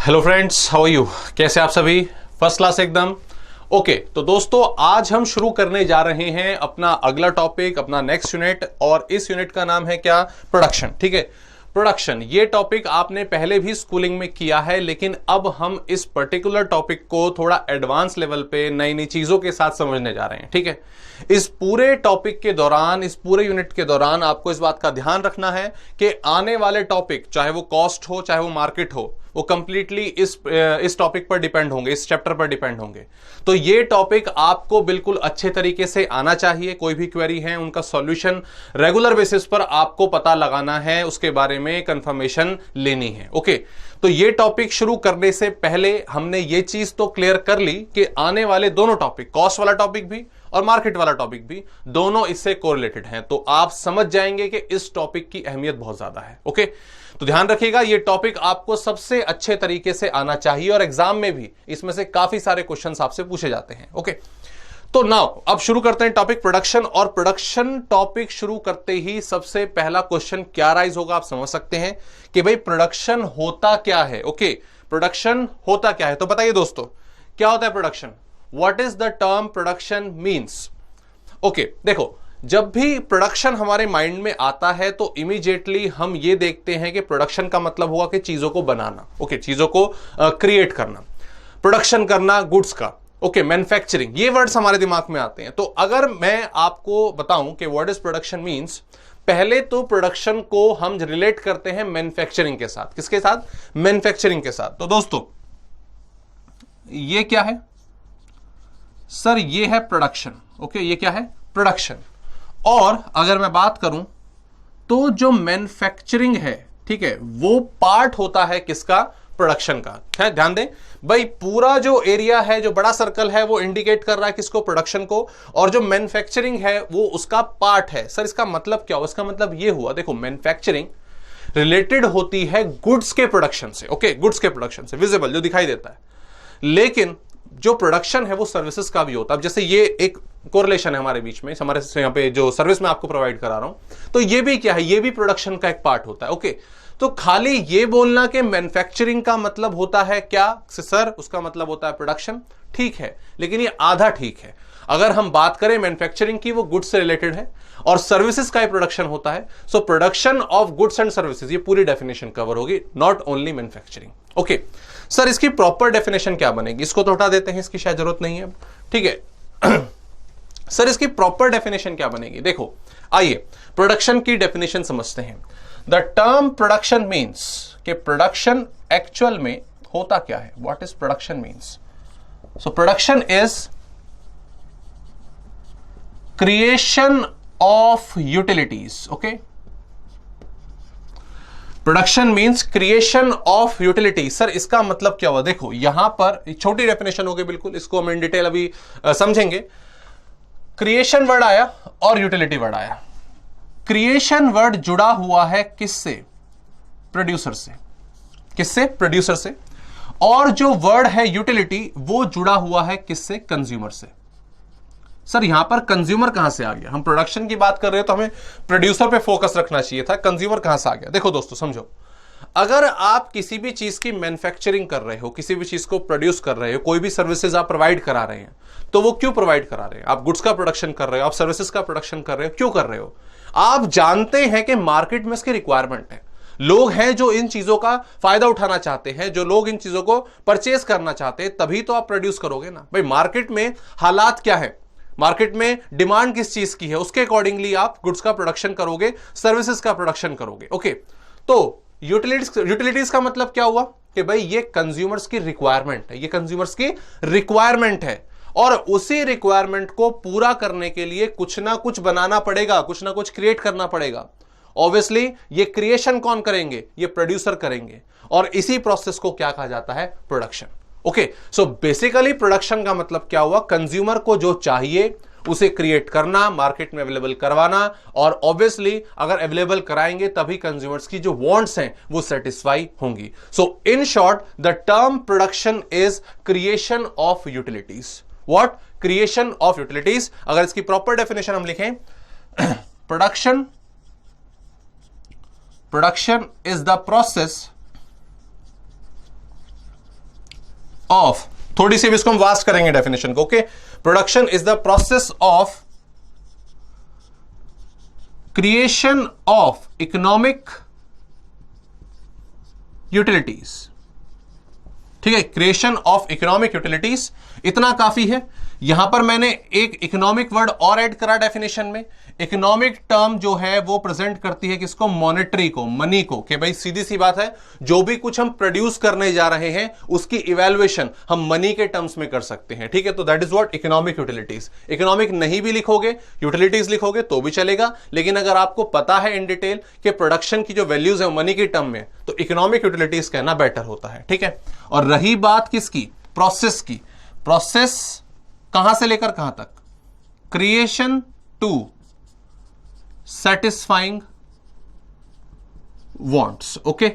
Hello friends, how are you? कैसे आप सभी? फर्स्ट क्लास एकदम। ओके तो दोस्तों, आज हम शुरू करने जा रहे हैं अपना अगला टॉपिक, अपना नेक्स्ट यूनिट। और इस यूनिट का नाम है क्या? प्रोडक्शन। ठीक है, प्रोडक्शन। ये टॉपिक आपने पहले भी स्कूलिंग में किया है, लेकिन अब हम इस पर्टिकुलर टॉपिक को थोड़ा एडवांस लेवल पे नई नई चीजों के साथ समझने जा रहे हैं। ठीक है, इस पूरे टॉपिक के दौरान, इस पूरे यूनिट के दौरान आपको इस बात का ध्यान रखना है कि आने वाले टॉपिक, चाहे वो कॉस्ट हो चाहे वो मार्केट हो, वो कंप्लीटली इस टॉपिक पर डिपेंड होंगे, इस चैप्टर पर डिपेंड होंगे। तो ये टॉपिक आपको बिल्कुल अच्छे तरीके से आना चाहिए। कोई भी क्वेरी है उनका सॉल्यूशन रेगुलर बेसिस पर आपको पता लगाना है, उसके बारे में कंफर्मेशन लेनी है। ओके, तो ये टॉपिक शुरू करने से पहले हमने ये चीज तो क्लियर कर ली कि आने वाले दोनों टॉपिक, कॉस्ट वाला टॉपिक भी और मार्केट वाला टॉपिक भी, दोनों इससे कोरिलेटेड हैं। तो आप समझ जाएंगे कि इस टॉपिक की अहमियत बहुत ज्यादा है। ओके, तो ध्यान रखिएगा, ये टॉपिक आपको सबसे अच्छे तरीके से आना चाहिए और एग्जाम में भी इसमें से काफी सारे क्वेश्चंस आपसे पूछे जाते हैं। ओके, तो नाउ अब शुरू करते हैं टॉपिक प्रोडक्शन। और प्रोडक्शन टॉपिक शुरू करते ही सबसे पहला क्वेश्चन क्या राइज होगा, आप समझ सकते हैं कि भाई प्रोडक्शन होता क्या है। ओके, प्रोडक्शन होता क्या है? तो बताइए दोस्तों, क्या होता है production? What is the term production means? Okay, देखो, जब भी प्रोडक्शन हमारे माइंड में आता है तो इमीडिएटली हम ये देखते हैं कि प्रोडक्शन का मतलब हुआ कि चीजों को बनाना। ओके, चीजों को क्रिएट करना, प्रोडक्शन करना गुड्स का। ओके, मैन्युफैक्चरिंग, ये वर्ड्स हमारे दिमाग में आते हैं। तो अगर मैं आपको बताऊं कि व्हाट इज प्रोडक्शन मीन्स, पहले तो प्रोडक्शन को हम रिलेट करते हैं मैन्युफैक्चरिंग के साथ। किसके साथ? मैन्युफैक्चरिंग के साथ। तो दोस्तों, ये क्या है सर? ये है प्रोडक्शन। ओके, ये क्या है? प्रोडक्शन। और अगर मैं बात करूं तो जो मैन्युफैक्चरिंग है, ठीक है, वो पार्ट होता है किसका? प्रोडक्शन का है। ध्यान दें भाई, पूरा जो एरिया है, जो बड़ा सर्कल है, वो इंडिकेट कर रहा है किसको? प्रोडक्शन को। और जो मैन्युफैक्चरिंग है वो उसका पार्ट है। सर इसका मतलब क्या हुआ? इसका मतलब ये हुआ, देखो, मैन्युफैक्चरिंग रिलेटेड होती है गुड्स के प्रोडक्शन से। ओके, गुड्स के प्रोडक्शन से, विजिबल जो दिखाई देता है। लेकिन जो प्रोडक्शन है वो सर्विसेज का भी होता है। अब जैसे ये एक कोरिलेशन है हमारे बीच में, हमारे यहाँ पे जो सर्विस मैं आपको प्रोवाइड करा रहा हूं, तो ये भी क्या है? ये भी प्रोडक्शन का एक पार्ट होता है। ओके, तो खाली ये बोलना कि मैन्युफैक्चरिंग का मतलब होता है क्या सर? उसका मतलब होता है प्रोडक्शन, ठीक है, लेकिन ये आधा ठीक है। अगर हम बात करें मैन्युफैक्चरिंग की, वो गुड्स से रिलेटेड है और सर्विसेज का ही प्रोडक्शन होता है। So production of goods and services, ये पूरी डेफिनेशन कवर होगी, not only manufacturing. Okay sir, इसकी प्रॉपर डेफिनेशन क्या बनेगी? इसको तो हटा देते हैं, इसकी शायद जरूरत नहीं है। ठीक है सर, इसकी प्रॉपर डेफिनेशन क्या बनेगी? देखो, आइए प्रोडक्शन की डेफिनेशन समझते हैं। द टर्म प्रोडक्शन मीन्स, कि प्रोडक्शन एक्चुअल में होता क्या है? What is production means? So production is creation of utilities. Okay, production means creation of utility. Sir इसका मतलब क्या हुआ? देखो, यहां पर एक छोटी डेफिनेशन होगी, बिल्कुल इसको हम इन डिटेल अभी समझेंगे। क्रिएशन वर्ड आया और यूटिलिटी वर्ड आया। क्रिएशन वर्ड जुड़ा हुआ है किससे? प्रोड्यूसर से। किससे? प्रोड्यूसर से। और जो वर्ड है यूटिलिटी, वो जुड़ा हुआ है किससे? कंज्यूमर से। सर यहां पर कंज्यूमर कहां से आ गया? हम प्रोडक्शन की बात कर रहे हैं तो हमें प्रोड्यूसर पे फोकस रखना चाहिए था, कंज्यूमर कहां से आ गया? देखो दोस्तों, समझो, अगर आप किसी भी चीज की मैन्युफैक्चरिंग कर रहे हो, किसी भी चीज को प्रोड्यूस कर रहे हो, कोई भी सर्विसेज आप प्रोवाइड करा रहे हैं, तो वो क्यों प्रोवाइड करा रहे हैं? आप गुड्स का प्रोडक्शन कर रहे हो, आप सर्विसेज का प्रोडक्शन कर रहे हो, क्यों कर रहे हो? आप जानते हैं कि मार्केट में इसकी रिक्वायरमेंट है, लोग हैं जो इन चीजों का फायदा उठाना चाहते हैं, जो लोग इन चीजों को परचेज करना चाहते हैं, तभी तो आप प्रोड्यूस करोगे ना भाई। मार्केट में हालात क्या है, मार्केट में डिमांड किस चीज की है, उसके अकॉर्डिंगली आप गुड्स का प्रोडक्शन करोगे, सर्विसेज का प्रोडक्शन करोगे। ओके, तो यूटिलिटीज का मतलब क्या हुआ? कि भाई ये कंज्यूमर्स की रिक्वायरमेंट है, ये कंज्यूमर्स की रिक्वायरमेंट है, और उसी रिक्वायरमेंट को पूरा करने के लिए कुछ ना कुछ बनाना पड़ेगा, कुछ ना कुछ क्रिएट करना पड़ेगा। ऑब्वियसली ये क्रिएशन कौन करेंगे? ये प्रोड्यूसर करेंगे, और इसी प्रोसेस को क्या कहा जाता है? Production. Okay, so basically production का मतलब क्या हुआ? कंज्यूमर को जो चाहिए उसे क्रिएट करना, मार्केट में अवेलेबल करवाना, और ऑब्वियसली अगर अवेलेबल कराएंगे तभी कंज्यूमर्स की जो वांट्स हैं वो सेटिस्फाई होंगी। So in short, the term production is creation of utilities. What? Creation of utilities. अगर इसकी प्रॉपर डेफिनेशन हम लिखें, production is the process of, थोड़ी सी भी इसको हम वास्ट करेंगे डेफिनेशन को, okay. Production is the process of creation of economic utilities, ठीक है, क्रिएशन ऑफ इकोनॉमिक यूटिलिटीज, इतना काफी है। यहां पर मैंने एक इकोनॉमिक वर्ड और ऐड करा डेफिनेशन में। इकोनॉमिक टर्म जो है वो प्रेजेंट करती है किसको, मॉनेटरी को, मनी को, कि भाई सीधी सी बात है, जो भी कुछ हम प्रोड्यूस करने जा रहे हैं उसकी इवैल्यूएशन हम मनी के टर्म्स में कर सकते हैं, ठीक है। तो that is what economic utilities. Economic नहीं भी लिखोगे, यूटिलिटीज लिखोगे तो भी चलेगा, लेकिन अगर आपको पता है इन डिटेल कि प्रोडक्शन की जो वैल्यूज है मनी के टर्म में, तो इकोनॉमिक यूटिलिटीज कहना बेटर होता है, ठीक है। और रही बात किसकी, प्रोसेस की, प्रोसेस कहां से लेकर कहां तक, creation to satisfying wants, okay,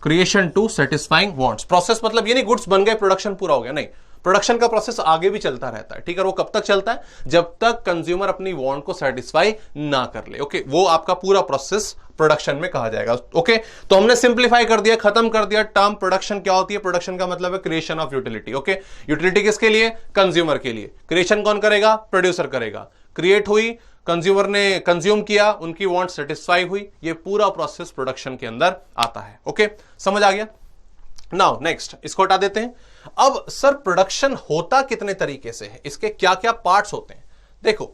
creation to satisfying wants. Process मतलब ये नहीं गुड्स बन गए प्रोडक्शन पूरा हो गया, नहीं, प्रोडक्शन का प्रोसेस आगे भी चलता रहता है, ठीक है। वो कब तक चलता है, जब तक कंज्यूमर अपनी वांट को सेटिस्फाई ना कर ले, ओके। वो आपका पूरा प्रोसेस प्रोडक्शन में कहा जाएगा, ओके। तो हमने सिंप्लीफाई कर दिया, खत्म कर दिया टर्म प्रोडक्शन क्या होती है। प्रोडक्शन का मतलब है creation of utility, okay. Utility किसके लिए, कंज्यूमर के लिए। क्रिएशन कौन करेगा, प्रोड्यूसर करेगा। क्रिएट हुई, कंज्यूमर ने कंज्यूम किया, उनकी वांट सेटिस्फाई हुई, ये पूरा प्रोसेस प्रोडक्शन के अंदर आता है, ओके। समझ आ गया। नाउ नेक्स्ट, इसको हटा देते हैं। अब सर प्रोडक्शन होता कितने तरीके से है, इसके क्या क्या पार्ट्स होते हैं। देखो,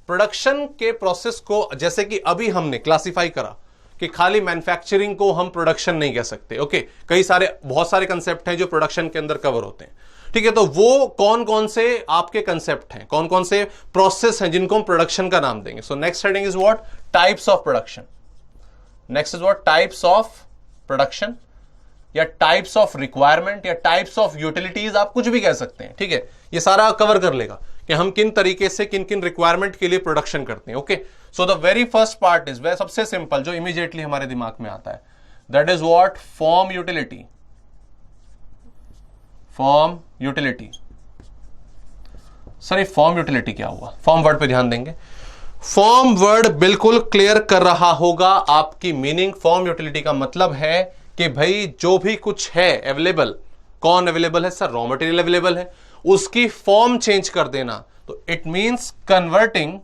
प्रोडक्शन के प्रोसेस को जैसे कि अभी हमने क्लासिफाई करा कि खाली मैन्युफैक्चरिंग को हम प्रोडक्शन नहीं कह सकते, ओके। कई सारे, बहुत सारे कंसेप्ट हैं जो प्रोडक्शन के अंदर कवर होते हैं, ठीक है। तो वो कौन कौन से आपके कंसेप्ट हैं, कौन कौन से प्रोसेस हैं जिनको हम प्रोडक्शन का नाम देंगे। So next heading is what, types of production. Next is what, types of production, या टाइप्स ऑफ रिक्वायरमेंट, या टाइप्स ऑफ यूटिलिटीज, आप कुछ भी कह सकते हैं, ठीक है। ये सारा कवर कर लेगा कि हम किन तरीके से किन किन रिक्वायरमेंट के लिए प्रोडक्शन करते हैं, okay. So the very first part is, वह सबसे सिंपल जो इमीडिएटली हमारे दिमाग में आता है, that is what, form utility. Form utility, sir ये फॉर्म यूटिलिटी क्या हुआ, फॉर्म वर्ड पे ध्यान देंगे। फॉर्म वर्ड बिल्कुल क्लियर कर रहा होगा आपकी मीनिंग। फॉर्म यूटिलिटी का मतलब है कि भाई जो भी कुछ है अवेलेबल, कौन अवेलेबल है, सर रॉ मटेरियल अवेलेबल है, उसकी फॉर्म चेंज कर देना। तो it means converting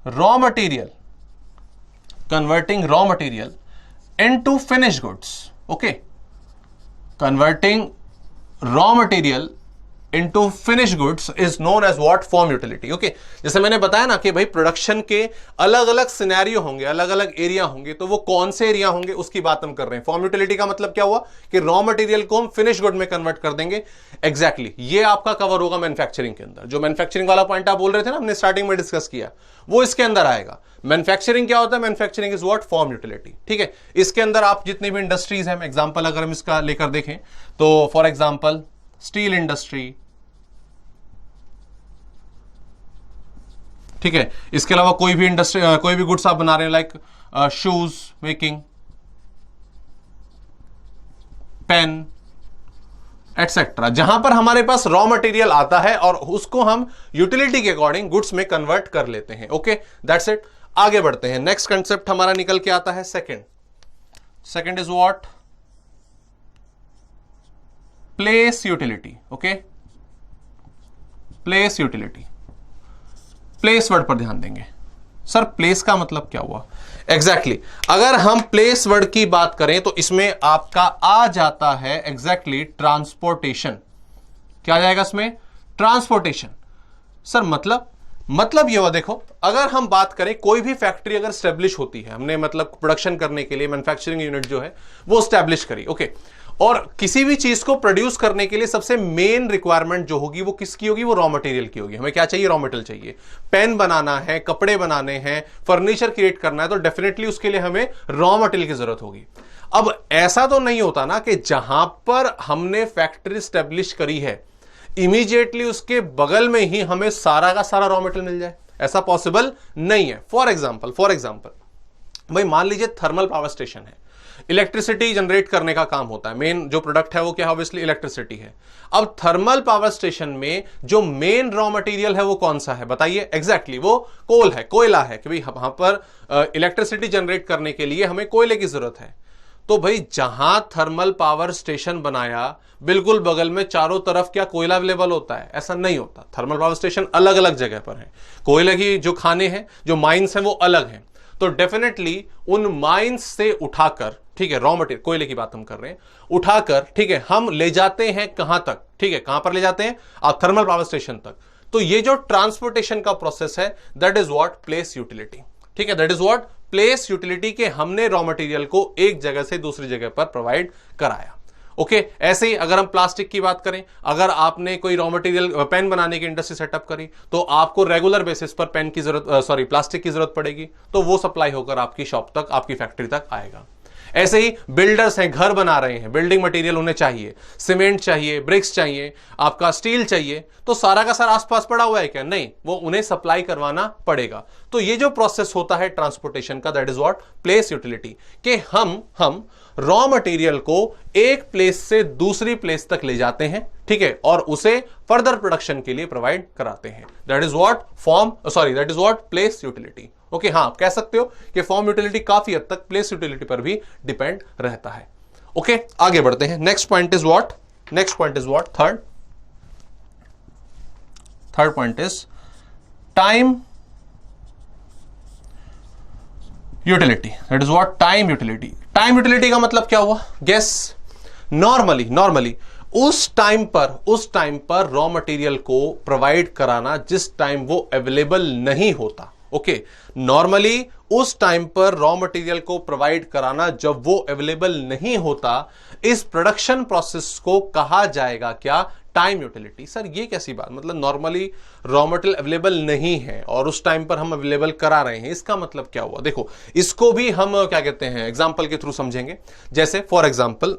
raw material into finish goods, okay. Converting raw material into finished goods is known as what, form utility, okay। जैसे मैंने बताया ना कि भाई प्रोडक्शन के अलग अलग सिनेरियो होंगे, अलग अलग एरिया होंगे, तो वो कौन से एरिया होंगे उसकी बात हम कर रहे हैं। फॉर्म यूटिलिटी का मतलब क्या हुआ कि रॉ मटेरियल को हम फिनिश गुड में कन्वर्ट कर देंगे, एग्जैक्टली। ये आपका कवर होगा मैन्युफैक्चरिंग के अंदर। जो मैन्युफैक्चरिंग वाला पॉइंट आप बोल रहे थे ना, हमने स्टार्टिंग में डिस्कस किया, वो इसके अंदर आएगा। मैन्युफैक्चरिंग क्या होता है, manufacturing is what, form utility, ठीक है। इसके अंदर आप जितनी भी इंडस्ट्रीज हैं, एग्जांपल अगर हम इसका लेकर देखें तो फॉर एग्जांपल स्टील इंडस्ट्री, ठीक है। इसके अलावा कोई भी इंडस्ट्री, कोई भी गुड्स आप बना रहे हैं, like shoes making, pen etcetera, जहां पर हमारे पास रॉ मटेरियल आता है और उसको हम यूटिलिटी के अकॉर्डिंग गुड्स में कन्वर्ट कर लेते हैं, ओके। That's it. आगे बढ़ते हैं। नेक्स्ट कंसेप्ट हमारा निकल के आता है second is what, place utility, okay. Place utility, place word पर ध्यान देंगे। सर प्लेस का मतलब क्या हुआ, एग्जैक्टली अगर हम प्लेस वर्ड की बात करें तो इसमें आपका आ जाता है एग्जैक्टली ट्रांसपोर्टेशन। क्या आ जाएगा इसमें, ट्रांसपोर्टेशन। सर मतलब ये हुआ, देखो अगर हम बात करें कोई भी फैक्ट्री अगर स्टैब्लिश होती है, हमने मतलब प्रोडक्शन करने के लिए मैन्युफैक्चरिंग यूनिट जो है वो स्टैब्लिश करी, ओके। और किसी भी चीज को प्रोड्यूस करने के लिए सबसे मेन रिक्वायरमेंट जो होगी वो किसकी होगी, वो रॉ मटेरियल की होगी। हमें क्या चाहिए, रॉ मटेरियल चाहिए। पेन बनाना है, कपड़े बनाने हैं, फर्नीचर क्रिएट करना है, तो डेफिनेटली उसके लिए हमें रॉ मटेरियल की जरूरत होगी। अब ऐसा तो नहीं होता ना कि जहां पर हमने फैक्ट्री स्टैब्लिश करी है इमीडिएटली उसके बगल में ही हमें सारा का सारा रॉ मटेरियल मिल जाए, ऐसा पॉसिबल नहीं है। फॉर एग्जाम्पल भाई मान लीजिए थर्मल पावर स्टेशन है, इलेक्ट्रिसिटी जनरेट करने का काम होता है, मेन जो प्रोडक्ट है वो क्या है, ऑब्वियसली इलेक्ट्रिसिटी है। अब थर्मल पावर स्टेशन में जो मेन रॉ मटेरियल है वो कौन सा है बताइए, एग्जैक्टली वो कोल है, कोयला है, कि भाई वहां पर इलेक्ट्रिसिटी जनरेट करने के लिए हमें कोयले की जरूरत है। तो भाई जहां थर्मल पावर स्टेशन बनाया बिल्कुल बगल में चारों तरफ क्या कोयला अवेलेबल होता है? ऐसा नहीं होता। थर्मल पावर स्टेशन अलग अलग जगह पर है। कोयले की जो खाने हैं, जो माइंस हैं, वो अलग हैं। तो डेफिनेटली उन माइंस से उठाकर, ठीक है, रॉ मटेरियल कोयले की बात हम कर रहे हैं, उठाकर, ठीक है, हम ले जाते हैं कहां तक? ठीक है, कहां पर ले जाते हैं? आप थर्मल पावर स्टेशन तक। तो ये जो ट्रांसपोर्टेशन का प्रोसेस है, that is what place utility. ठीक है, that is what place utility के हमने रॉ मटेरियल को एक जगह से दूसरी जगह पर प्रोवाइड कराया। ओके, ऐसे ही अगर हम प्लास्टिक की बात करें, अगर आपने कोई रॉ मटेरियल पेन बनाने की इंडस्ट्री सेटअप करी, तो आपको रेगुलर बेसिस पर पेन की जरूरत प्लास्टिक की जरूरत पड़ेगी, तो वो सप्लाई होकर आपकी शॉप तक, आपकी फैक्ट्री तक आएगा। ऐसे ही बिल्डर्स हैं, घर बना रहे हैं, बिल्डिंग मटेरियल उन्हें चाहिए, सीमेंट चाहिए, ब्रिक्स चाहिए, आपका स्टील चाहिए, तो सारा का सारा आसपास पड़ा हुआ है क्या? नहीं, वो उन्हें सप्लाई करवाना पड़ेगा। तो ये जो प्रोसेस होता है ट्रांसपोर्टेशन का, that is what place utility, कि हम रॉ मटेरियल को एक प्लेस से दूसरी प्लेस तक ले जाते हैं, ठीक है, और उसे फर्दर प्रोडक्शन के लिए प्रोवाइड कराते हैं। That is what place utility. Okay, हाँ, आप कह सकते हो कि फॉर्म यूटिलिटी काफी हद तक प्लेस यूटिलिटी पर भी डिपेंड रहता है। ओके, आगे बढ़ते हैं। Next point is what third point is time utility. That is what time utility. Time utility का मतलब क्या हुआ? गेस। नॉर्मली उस टाइम पर रॉ मटेरियल को प्रोवाइड कराना जिस टाइम वो अवेलेबल नहीं होता। ओके, नॉर्मली उस टाइम पर रॉ मटेरियल को प्रोवाइड कराना जब वो अवेलेबल नहीं होता, इस प्रोडक्शन प्रोसेस को कहा जाएगा क्या? Time utility. सर ये कैसी बात? मतलब नॉर्मली रॉ मटेरियल अवेलेबल नहीं है और उस टाइम पर हम अवेलेबल करा रहे हैं, इसका मतलब क्या हुआ? देखो, इसको भी हम क्या कहते हैं, एग्जांपल के थ्रू समझेंगे। जैसे फॉर एग्जांपल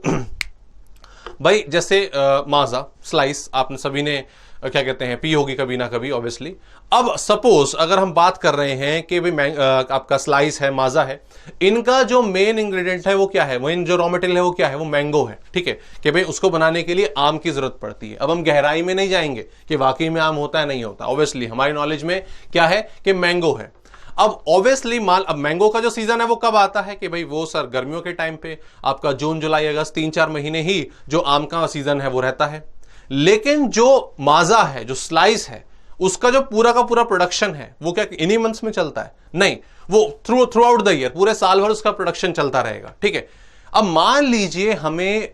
भाई, जैसे माजा स्लाइस आपने सभी ने क्या कहते हैं पी होगी कभी ना कभी, ऑब्वियसली। अब सपोज अगर हम बात कर रहे हैं कि भाई आपका स्लाइस है, माजा है, इनका जो मेन इंग्रेडिएंट है वो क्या है? मेन जो रॉ मटेरियल है वो क्या है? वो मैंगो है। ठीक है, कि भाई उसको बनाने के लिए आम की जरूरत पड़ती है। अब हम गहराई में नहीं जाएंगे कि वाकई में आम होता है नहीं होता, ऑब्वियसली हमारी नॉलेज में क्या है कि मैंगो है। अब ऑब्वियसली अब मैंगो का जो सीजन है वो कब आता है? कि भाई वो सर गर्मियों के टाइम पे, आपका जून जुलाई अगस्त 3-4 महीने ही जो आम का सीजन है वो रहता है। लेकिन जो माजा है, जो स्लाइस है, उसका जो पूरा का पूरा प्रोडक्शन है वो क्या इन्हीं मंथ्स में चलता है? नहीं, वो थ्रू आउट द ईयर, पूरे साल भर उसका प्रोडक्शन चलता रहेगा। ठीक है, अब मान लीजिए हमें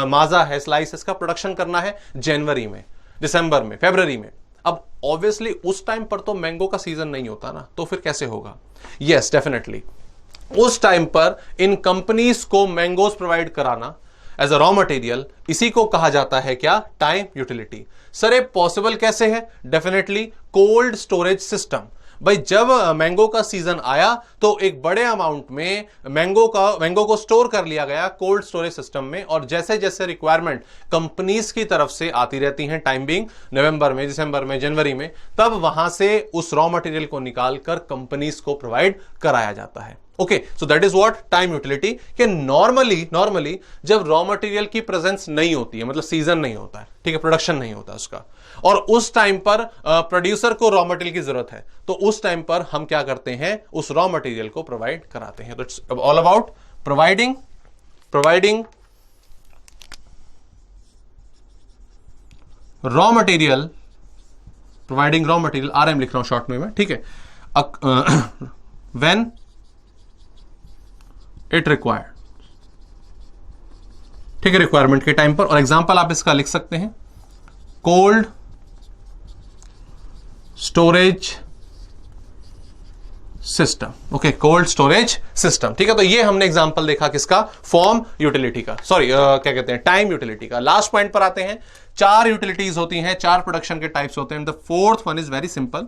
माजा है, स्लाइस, इसका प्रोडक्शन करना है जनवरी में, दिसंबर में, फरवरी में। अब ऑब्वियसली उस टाइम पर तो मैंगो का सीजन नहीं होता ना, तो फिर कैसे होगा? यस, डेफिनेटली उस टाइम पर इन कंपनीज को मैंगोज प्रोवाइड कराना एज अ रॉ मटेरियल, इसी को कहा जाता है क्या? Time utility. सर ये पॉसिबल कैसे है? Definitely cold storage system. भाई जब मैंगो का सीजन आया तो एक बड़े अमाउंट में मैंगो को स्टोर कर लिया गया कोल्ड स्टोरेज सिस्टम में, और जैसे जैसे रिक्वायरमेंट कंपनीज की तरफ से आती रहती हैं, टाइम बिंग नवंबर में, दिसंबर में, जनवरी में, तब वहां से उस रॉ मटेरियल को निकालकर कंपनीज को प्रोवाइड कराया जाता है। Okay, so that is what time utility. कि नॉर्मली जब रॉ मटेरियल की प्रेजेंस नहीं होती है, मतलब सीजन नहीं होता है, ठीक है, प्रोडक्शन नहीं होता उसका, और उस टाइम पर प्रोड्यूसर को रॉ मटेरियल की जरूरत है, तो उस टाइम पर हम क्या करते हैं? उस रॉ मटेरियल को प्रोवाइड कराते हैं। तो it's all about providing raw material, RM लिख रहा हूं शॉर्ट में, ठीक है, व्हेन इट रिक्वायर्ड, ठीक है, रिक्वायरमेंट के टाइम पर। और एग्जांपल आप इसका लिख सकते हैं cold storage system. Okay, cold storage system, ठीक है। तो ये हमने एग्जांपल देखा किसका? फॉर्म यूटिलिटी का, सॉरी क्या कहते हैं, टाइम यूटिलिटी का। लास्ट पॉइंट पर आते हैं। 4 यूटिलिटीज होती हैं, 4 प्रोडक्शन के टाइप्स होते हैं। The fourth one is very simple.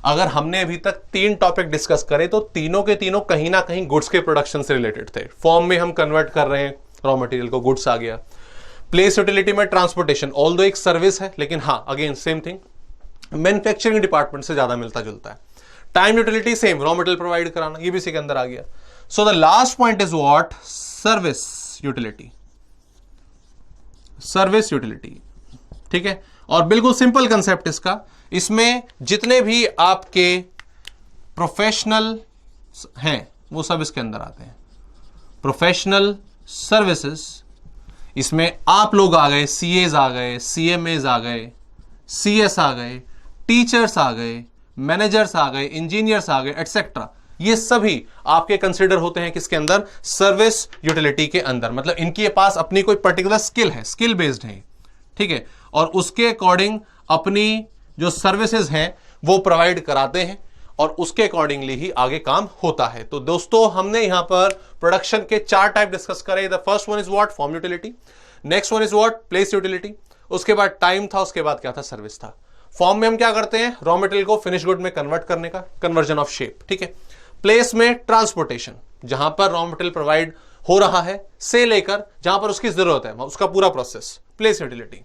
अगर हमने अभी तक 3 टॉपिक डिस्कस करे तो तीनों के तीनों कहीं ना कहीं गुड्स के प्रोडक्शन से रिलेटेड थे। फॉर्म में हम कन्वर्ट कर रहे हैं रॉ मटेरियल को, गुड्स आ गया। प्लेस यूटिलिटी में ट्रांसपोर्टेशन, ऑल्दो एक सर्विस है, लेकिन हाँ again same thing, manufacturing department से ज्यादा मिलता जुलता है। Time utility same, raw material provide कराना, ये भी इसी के अंदर आ गया। So the last point is what? Service utility. Service utility, ठीक है। और बिल्कुल सिंपल कंसेप्ट इसका, इसमें जितने भी आपके प्रोफेशनल हैं वो सब इसके अंदर आते हैं। प्रोफेशनल सर्विसेज, इसमें आप लोग आ गए, सीएज आ गए, सीएमएज आ गए, सीएस आ गए, टीचर्स आ गए, मैनेजर्स आ गए, इंजीनियर्स आ गए, एटसेट्रा, ये सभी आपके कंसीडर होते हैं किसके अंदर? सर्विस यूटिलिटी के अंदर। मतलब इनके पास अपनी कोई पर्टिकुलर स्किल है, स्किल बेस्ड है, ठीक है, और उसके अकॉर्डिंग अपनी जो सर्विसेज हैं वो प्रोवाइड कराते हैं और उसके अकॉर्डिंगली ही आगे काम होता है। तो दोस्तों हमने यहां पर प्रोडक्शन के 4 टाइप डिस्कस करे। The first one is what? Form utility. Next one is what? Place utility. उसके बाद टाइम था, उसके बाद क्या था? सर्विस था। फॉर्म में हम क्या करते हैं? रॉ मटेरियल को फिनिश गुड में कन्वर्ट करने का, कन्वर्जन ऑफ शेप, ठीक है। प्लेस में ट्रांसपोर्टेशन, जहां पर रॉ मटेरियल प्रोवाइड हो रहा है से लेकर जहां पर उसकी जरूरत है, उसका पूरा process, place utility.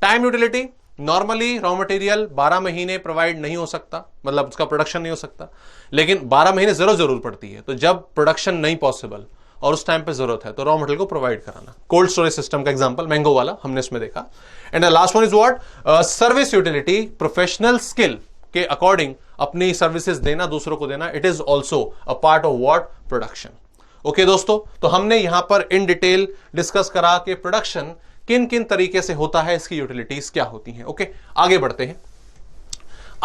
Time utility, normally raw material 12 महीने प्रोवाइड नहीं हो सकता, मतलब उसका प्रोडक्शन नहीं हो सकता, लेकिन 12 महीने जरूर पड़ती है। तो जब प्रोडक्शन नहीं पॉसिबल और उस टाइम पे जरूरत है तो रॉ मटेरियल को प्रोवाइड कराना। कोल्ड स्टोरेज सिस्टम का एग्जांपल मैंगो वाला हमने इसमें देखा। And the last one is what? Service utility, professional skill के अकॉर्डिंग अपनी सर्विसेज देना, दूसरों को देना। It is also a part of what? Production. Okay दोस्तों, तो हमने यहां पर इन डिटेल डिस्कस करा कि प्रोडक्शन किन किन तरीके से होता है, इसकी यूटिलिटीज क्या होती हैं। ओके, आगे बढ़ते हैं।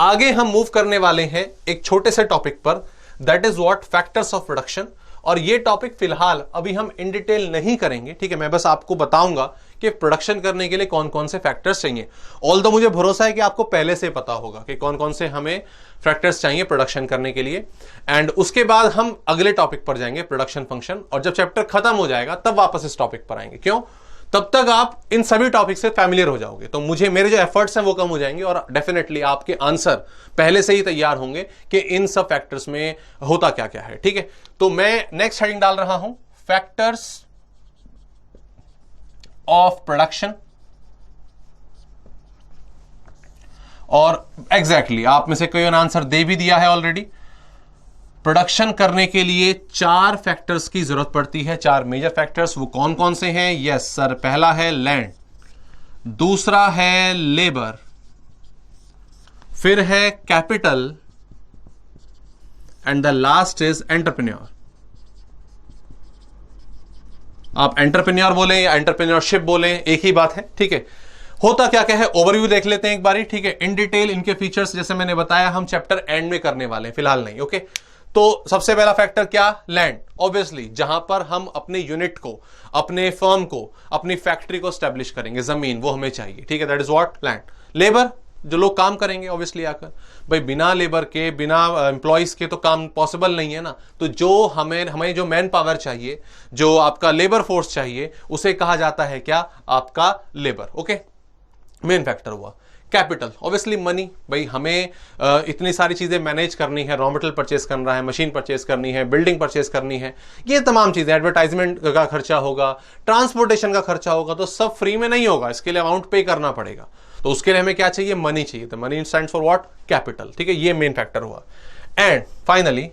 आगे हम मूव करने वाले हैं एक छोटे से टॉपिक पर, that is what? Factors of production. और ये टॉपिक फिलहाल अभी हम इन डिटेल नहीं करेंगे, ठीक है। मैं बस आपको बताऊंगा कि प्रोडक्शन करने के लिए कौन कौन से फैक्टर्स चाहिए। ऑल्दो मुझे भरोसा है कि आपको पहले से पता होगा कि कौन कौन से हमें फैक्टर्स चाहिए प्रोडक्शन करने के लिए। एंड उसके बाद हम अगले टॉपिक पर जाएंगे, प्रोडक्शन फंक्शन, और जब चैप्टर खत्म हो जाएगा तब वापस इस टॉपिक पर आएंगे। क्यों? तब तक आप इन सभी टॉपिक से फैमिलियर हो जाओगे, तो मेरे जो एफर्ट्स हैं वो कम हो जाएंगे और डेफिनेटली आपके आंसर पहले से ही तैयार होंगे कि इन सब फैक्टर्स में होता क्या क्या है, ठीक है। तो मैं नेक्स्ट हेडिंग डाल रहा हूं, फैक्टर्स ऑफ प्रोडक्शन। और एग्जैक्टली आप में से कोई आंसर दे भी दिया है ऑलरेडी। प्रोडक्शन करने के लिए 4 फैक्टर्स की जरूरत पड़ती है, 4 मेजर फैक्टर्स। वो कौन कौन से हैं? यस सर, पहला है लैंड, दूसरा है लेबर, फिर है capital, and the last is entrepreneur. आप एंटरप्रेन्योर बोले या एंटरप्रेन्योरशिप बोले, एक ही बात है, ठीक है। होता क्या क्या है ओवरव्यू देख लेते हैं एक बारी, ठीक है। इन डिटेल इनके फीचर्स जैसे मैंने बताया हम चैप्टर एंड में करने वाले हैं, फिलहाल नहीं, ओके। तो सबसे पहला फैक्टर क्या? लैंड। ऑब्वियसली जहां पर हम अपने यूनिट को, अपने फर्म को, अपनी फैक्ट्री को स्टैब्लिश करेंगे, जमीन वो हमें चाहिए, ठीक है। That is what? Land. Labour, जो लोग काम करेंगे ऑब्वियसली आकर, भाई बिना लेबर के, बिना एम्प्लॉइज के तो काम पॉसिबल नहीं है ना। तो जो हमें जो मैन पावर चाहिए, जो आपका लेबर फोर्स चाहिए, उसे कहा जाता है क्या? आपका लेबर, ओके। मेन फैक्टर हुआ। कैपिटल, ऑब्वियसली मनी, भाई हमें इतनी सारी चीजें मैनेज करनी है, रॉ मटेरियल परचेस करना है, मशीन परचेस करनी है, बिल्डिंग परचेस करनी है, ये तमाम चीजें, एडवर्टाइजमेंट का खर्चा होगा, ट्रांसपोर्टेशन का खर्चा होगा, तो सब फ्री में नहीं होगा, इसके लिए अमाउंट पे करना पड़ेगा। तो उसके लिए हमें क्या चाहिए? मनी चाहिए। तो money stands for what? Capital, ठीक है। ये मेन फैक्टर हुआ। एंड फाइनली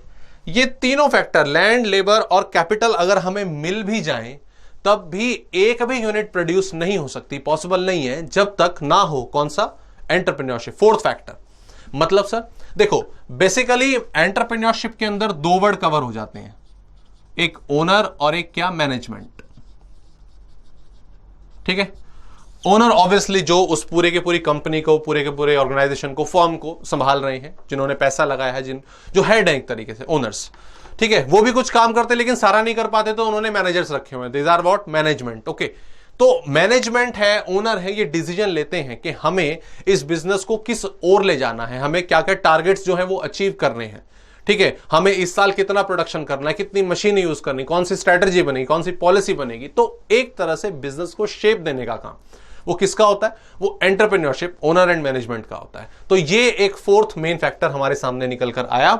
ये तीनों फैक्टर, लैंड, लेबर और कैपिटल, अगर हमें मिल भी जाए तब भी एक भी यूनिट प्रोड्यूस नहीं हो सकती, पॉसिबल नहीं है, जब तक ना हो कौन सा? एंटरप्रेन्योरशिप। फोर्थ फैक्टर, मतलब सर देखो, बेसिकली एंटरप्रेन्योरशिप के अंदर 2 वर्ड कवर हो जाते हैं, एक ओनर और एक क्या? मैनेजमेंट, ठीक है। ओनर ऑब्वियसली जो उस पूरे के पूरी कंपनी को, पूरे के पूरे ऑर्गेनाइजेशन को, फर्म को संभाल रहे हैं, जिन्होंने पैसा लगाया है, जो हेड है एक तरीके से, ओनर्स, ठीक है। वो भी कुछ काम करते लेकिन सारा नहीं कर पाते, तो उन्होंने मैनेजर्स रखे हुए हैं, these are what? Management, okay. तो मैनेजमेंट है, ओनर है, ये डिसीजन लेते हैं कि हमें इस बिजनेस को किस ओर ले जाना है, हमें क्या क्या टारगेट्स जो है वो अचीव करने हैं, ठीक है। हमें इस साल कितना प्रोडक्शन करना है, कितनी मशीन यूज करनी, कौन सी स्ट्रेटजी बनेगी, कौन सी पॉलिसी बनेगी। तो एक तरह से बिजनेस को शेप देने का काम वो किसका होता है? वो एंटरप्रेन्योरशिप, ओनर एंड मैनेजमेंट का होता है। तो ये एक फोर्थ मेन फैक्टर हमारे सामने निकल कर आया।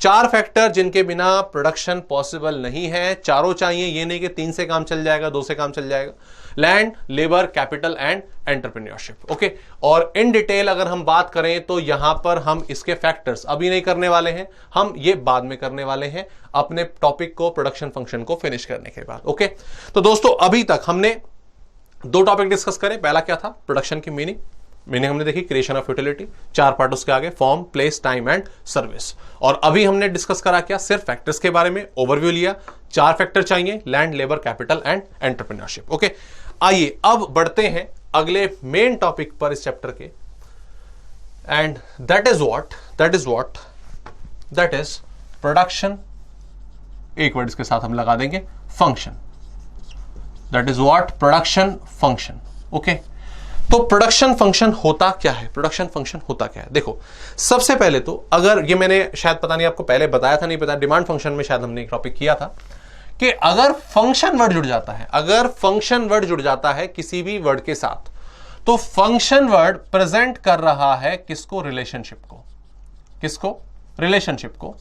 4 फैक्टर जिनके बिना प्रोडक्शन पॉसिबल नहीं है, चारों चाहिए, ये नहीं कि 3 से काम चल जाएगा, 2 से काम चल जाएगा। Land, labour, capital and entrepreneurship, okay. और इन डिटेल अगर हम बात करें तो यहां पर हम इसके फैक्टर्स अभी नहीं करने वाले हैं, हम ये बाद में करने वाले हैं, अपने टॉपिक को, प्रोडक्शन फंक्शन को फिनिश करने के बाद, ओके। तो दोस्तों अभी तक हमने 2 टॉपिक डिस्कस करें। पहला क्या था? प्रोडक्शन की मीनिंग हमने देखी, क्रिएशन ऑफ यूटिलिटी, 4 पार्ट उसके आगे, form, place, time and service. और अभी हमने डिस्कस करा क्या? सिर्फ फैक्टर्स के बारे में ओवरव्यू लिया, 4 फैक्टर चाहिए, land, labour, capital and entrepreneurship. Okay, आइए अब बढ़ते हैं अगले मेन टॉपिक पर इस चैप्टर के, एंड दैट इज प्रोडक्शन। एक वर्ड इसके साथ हम लगा देंगे, function. That is what, production function. Okay, तो प्रोडक्शन फंक्शन होता क्या है? प्रोडक्शन फंक्शन होता क्या है? देखो, सबसे पहले तो अगर ये मैंने शायद पता नहीं आपको पहले बताया था, नहीं बताया, डिमांड फंक्शन में शायद हमने एक टॉपिक किया था कि अगर फंक्शन वर्ड जुड़ जाता है, अगर फंक्शन वर्ड जुड़ जाता है किसी भी वर्ड के साथ, तो फंक्शन वर्ड प्रेजेंट कर रहा है किसको? रिलेशनशिप को। किसको? रिलेशनशिप को।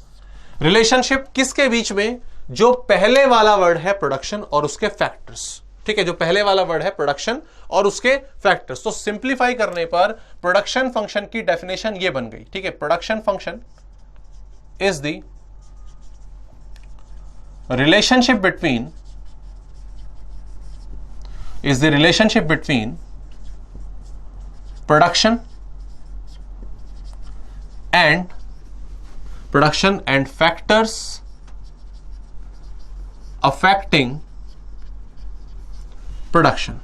रिलेशनशिप किसके बीच में? जो पहले वाला वर्ड है प्रोडक्शन और उसके फैक्टर्स। ठीक है, जो पहले वाला वर्ड है प्रोडक्शन और उसके फैक्टर्स। तो सिंप्लीफाई करने पर प्रोडक्शन फंक्शन की डेफिनेशन ये बन गई। ठीक है, production function is the relationship between production and factors affecting production.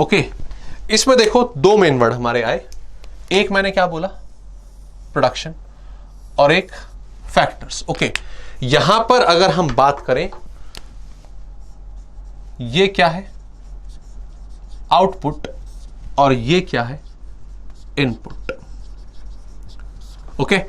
Okay, इसमें देखो 2 मेन वर्ड हमारे आए। एक मैंने क्या बोला? प्रोडक्शन, और एक फैक्टर्स। ओके, यहां पर अगर हम बात करें, ये क्या है? आउटपुट, और ये क्या है? इनपुट। ओके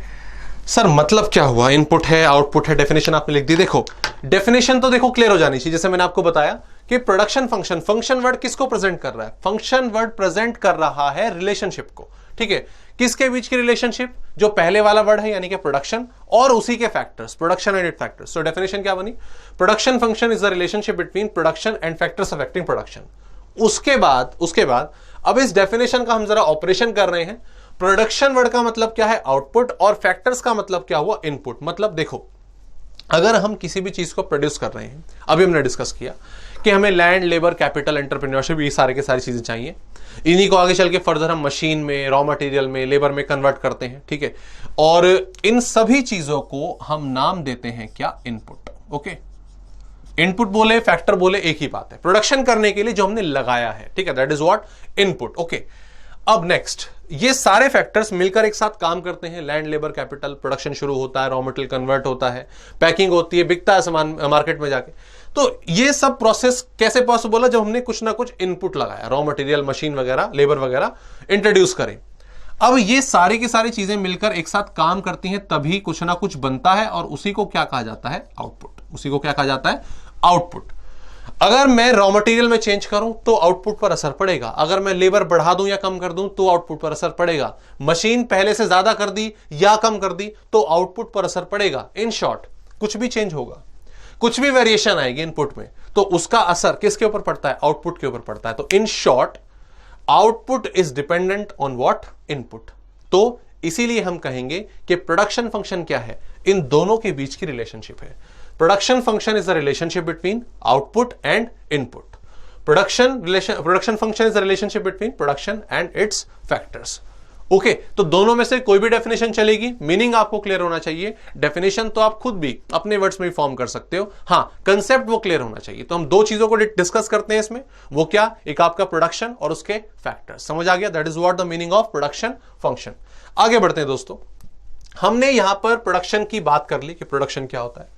सर, मतलब क्या हुआ? इनपुट है, आउटपुट है, डेफिनेशन आपने लिख दी। देखो, डेफिनेशन तो देखो क्लियर हो जानी चाहिए। जैसे मैंने आपको बताया कि प्रोडक्शन फंक्शन, फंक्शन वर्ड किसको प्रेजेंट कर रहा है? फंक्शन वर्ड प्रेजेंट कर रहा है रिलेशनशिप को। ठीक है, किसके बीच की रिलेशनशिप? जो पहले वाला वर्ड है यानी कि प्रोडक्शन और उसी के factors, production and it factors. So definition क्या बनी? Production function is the relationship between production and factors affecting production. उसके बाद अब इस डेफिनेशन का हम जरा ऑपरेशन कर रहे हैं। प्रोडक्शन वर्ड का मतलब क्या है? आउटपुट, और फैक्टर्स का मतलब क्या हुआ? इनपुट। मतलब देखो, अगर हम किसी भी चीज को प्रोड्यूस कर रहे हैं, अभी हमने डिस्कस किया कि हमें लैंड, लेबर, कैपिटल, एंटरप्रेन्योरशिप, ये सारे के सारी चीजें चाहिए। इन्हीं को आगे चल के फर्दर हम मशीन में, रॉ मटेरियल में, लेबर में कन्वर्ट करते हैं। ठीक है, और इन सभी चीजों को हम नाम देते हैं क्या? इनपुट। ओके, इनपुट बोले, फैक्टर बोले, एक ही बात है। प्रोडक्शन करने के लिए जो हमने लगाया है, ठीक है, that is what? Input. Okay, अब नेक्स्ट, ये सारे फैक्टर्स मिलकर एक साथ काम करते हैं। लैंड, लेबर, कैपिटल, प्रोडक्शन शुरू होता है, रॉ मटेरियल कन्वर्ट होता है, पैकिंग होती है, बिकता है सामान मार्केट में जाके। तो ये सब प्रोसेस कैसे पॉसिबल है? जब हमने कुछ ना कुछ इनपुट लगाया, रॉ मटेरियल, मशीन वगैरह, लेबर वगैरह इंट्रोड्यूस करें। अब ये सारी की सारी चीजें मिलकर एक साथ काम करती हैं, तभी कुछ ना कुछ बनता है, और उसी को क्या कहा जाता है? आउटपुट। उसी को क्या कहा जाता है? आउटपुट। अगर मैं रॉ मटेरियल में चेंज करूं तो आउटपुट पर असर पड़ेगा। अगर मैं लेबर बढ़ा दूं या कम कर दूं तो आउटपुट पर असर पड़ेगा। मशीन पहले से ज्यादा कर दी या कम कर दी तो आउटपुट पर असर पड़ेगा। इन शॉर्ट, कुछ भी चेंज होगा, कुछ भी वेरिएशन आएगी इनपुट में, तो उसका असर किसके ऊपर पड़ता है? आउटपुट के ऊपर पड़ता है। तो in short, output is dependent on what? Input. तो इसीलिए हम कहेंगे कि प्रोडक्शन फंक्शन क्या है? इन दोनों के बीच की रिलेशनशिप है। Production function is the relationship between output and input. Production function is the relationship between production and its factors. Okay, तो दोनों में से कोई भी डेफिनेशन चलेगी, मीनिंग आपको क्लियर होना चाहिए। डेफिनेशन तो आप खुद भी अपने वर्ड्स में भी फॉर्म कर सकते हो, हाँ, कंसेप्ट वो क्लियर होना चाहिए। तो हम 2 चीजों को डिस्कस करते हैं इसमें। वो क्या? एक आपका प्रोडक्शन और उसके फैक्टर्स। समझ आ गया? That is what the meaning of production function. आगे बढ़ते हैं दोस्तों। हमने यहां पर प्रोडक्शन की बात कर ली कि प्रोडक्शन क्या होता है,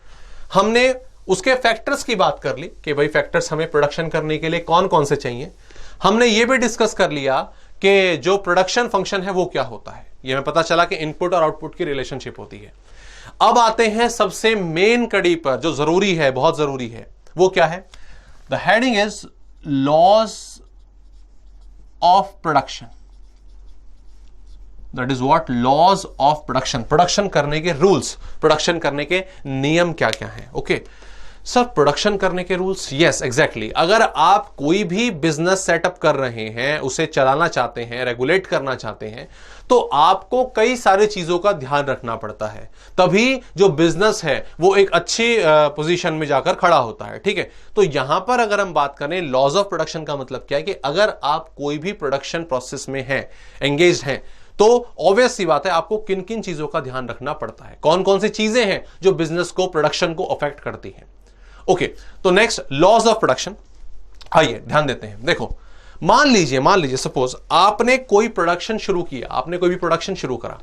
हमने उसके फैक्टर्स की बात कर ली कि भाई फैक्टर्स हमें प्रोडक्शन करने के लिए कौन कौन से चाहिए। हमने ये भी डिस्कस कर लिया कि जो प्रोडक्शन फंक्शन है वो क्या होता है। ये हमें पता चला कि इनपुट और आउटपुट की रिलेशनशिप होती है। अब आते हैं सबसे मेन कड़ी पर, जो जरूरी है, बहुत जरूरी है। वो क्या है? The heading is laws of production. That is what? Laws of production. Production करने के रूल्स, प्रोडक्शन करने के नियम क्या क्या हैं। ओके सर, प्रोडक्शन करने के रूल्स, यस एग्जैक्टली। अगर आप कोई भी बिजनेस सेटअप कर रहे हैं, उसे चलाना चाहते हैं, रेगुलेट करना चाहते हैं, तो आपको कई सारी चीजों का ध्यान रखना पड़ता है, तभी जो बिजनेस है वो एक अच्छी पोजीशन में जाकर खड़ा होता है। ठीक है, तो यहां पर अगर हम बात करें लॉज ऑफ प्रोडक्शन का मतलब क्या है कि अगर आप कोई भी प्रोडक्शन प्रोसेस में हैं, एंगेज हैं, तो ऑब्वियस सी बात है आपको किन किन चीजों का ध्यान रखना पड़ता है, कौन कौन सी चीजें हैं जो बिजनेस को, प्रोडक्शन को अफेक्ट करती हैं। ओके, तो नेक्स्ट लॉज ऑफ प्रोडक्शन, आइए ध्यान देते हैं। देखो मान लीजिए सपोज आपने कोई प्रोडक्शन शुरू किया, आपने कोई भी प्रोडक्शन शुरू करा।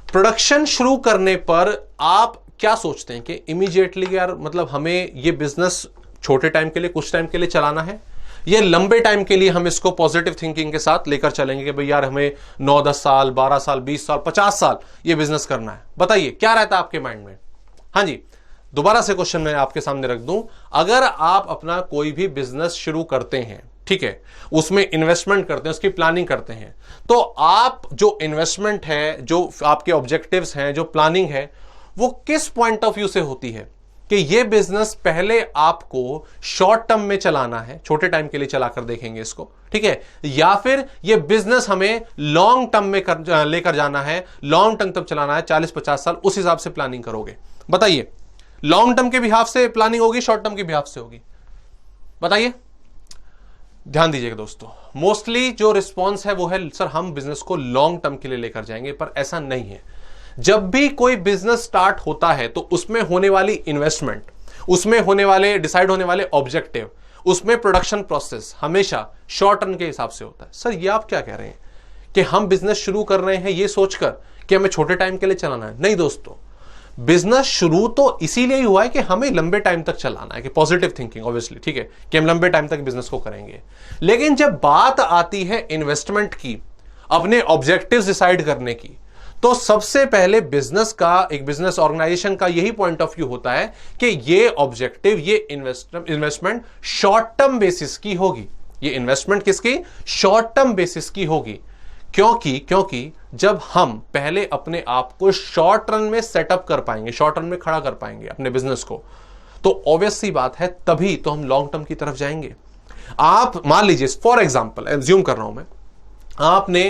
प्रोडक्शन शुरू करने पर आप क्या सोचते हैं कि इमीडिएटली यार मतलब हमें ये बिजनेस छोटे टाइम के लिए, कुछ टाइम के लिए चलाना है, ये लंबे टाइम के लिए हम इसको पॉजिटिव थिंकिंग के साथ लेकर चलेंगे कि भाई यार हमें 9-10 साल, 12 साल, 20 साल, 50 साल ये बिजनेस करना है। बताइए क्या रहता है आपके माइंड में? हाँ जी, दोबारा से क्वेश्चन मैं आपके सामने रख दूं, अगर आप अपना कोई भी बिजनेस शुरू करते हैं, ठीक है, उसमें इन्वेस्टमेंट करते हैं, उसकी प्लानिंग करते हैं, तो आप जो इन्वेस्टमेंट है, जो आपके ऑब्जेक्टिव्स हैं, जो प्लानिंग है, वो किस पॉइंट ऑफ व्यू से होती है कि ये बिजनेस पहले आपको शॉर्ट टर्म में चलाना है, छोटे टाइम के लिए चलाकर देखेंगे इसको, ठीक है, या फिर ये बिजनेस हमें लॉन्ग टर्म में लेकर जाना है, लॉन्ग टर्म तक चलाना है, 40-50 साल, उस हिसाब से प्लानिंग करोगे। बताइए लॉन्ग टर्म के बिहाफ से प्लानिंग होगी, शॉर्ट टर्म के बिहाफ से होगी? बताइए, ध्यान दीजिएगा दोस्तों। मोस्टली जो रिस्पॉन्स है वो है सर हम बिजनेस को लॉन्ग टर्म के लिए लेकर जाएंगे, पर ऐसा नहीं है। जब भी कोई बिजनेस स्टार्ट होता है तो उसमें होने वाली इन्वेस्टमेंट, उसमें होने वाले डिसाइड होने वाले ऑब्जेक्टिव, उसमें प्रोडक्शन प्रोसेस हमेशा शॉर्ट टर्म के हिसाब से होता है। सर ये आप क्या कह रहे हैं कि हम बिजनेस शुरू कर रहे हैं ये सोचकर कि हमें छोटे टाइम के लिए चलाना है? नहीं दोस्तों, बिजनेस शुरू तो इसीलिए हुआ है कि हमें लंबे टाइम तक चलाना है, कि पॉजिटिव थिंकिंग ऑब्वियसली, ठीक है, कि हम लंबे टाइम तक बिजनेस को करेंगे। लेकिन जब बात आती है इन्वेस्टमेंट की, अपने ऑब्जेक्टिव्स डिसाइड करने की, तो सबसे पहले बिजनेस का, एक बिजनेस ऑर्गेनाइजेशन का यही पॉइंट ऑफ व्यू होता है कि ये ऑब्जेक्टिव, ये इन्वेस्टमेंट शॉर्ट टर्म बेसिस की होगी। ये इन्वेस्टमेंट किसकी? शॉर्ट टर्म बेसिस की होगी। क्योंकि जब हम पहले अपने आप को शॉर्ट रन में सेटअप कर पाएंगे, शॉर्ट रन में खड़ा कर पाएंगे अपने बिजनेस को, तो ऑब्वियस सी बात है तभी तो हम लॉन्ग टर्म की तरफ जाएंगे। आप मान लीजिए फॉर एग्जांपल, एज्यूम कर रहा हूं मैं, आपने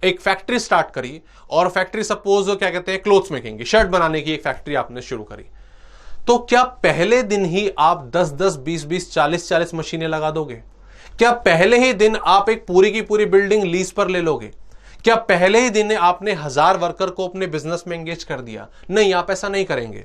एक फैक्ट्री स्टार्ट करी और फैक्ट्री सपोज क्या कहते हैं क्लोथ्स मेकिंग की, शर्ट बनाने की एक फैक्ट्री आपने शुरू करी, तो क्या पहले दिन ही आप 10-10, 20-20, 40-40 मशीनें लगा दोगे? क्या पहले ही दिन आप एक पूरी की पूरी बिल्डिंग लीज पर ले लोगे? क्या पहले ही दिन आपने 1000 वर्कर को अपने बिजनेस में एंगेज कर दिया? नहीं, आप ऐसा नहीं करेंगे।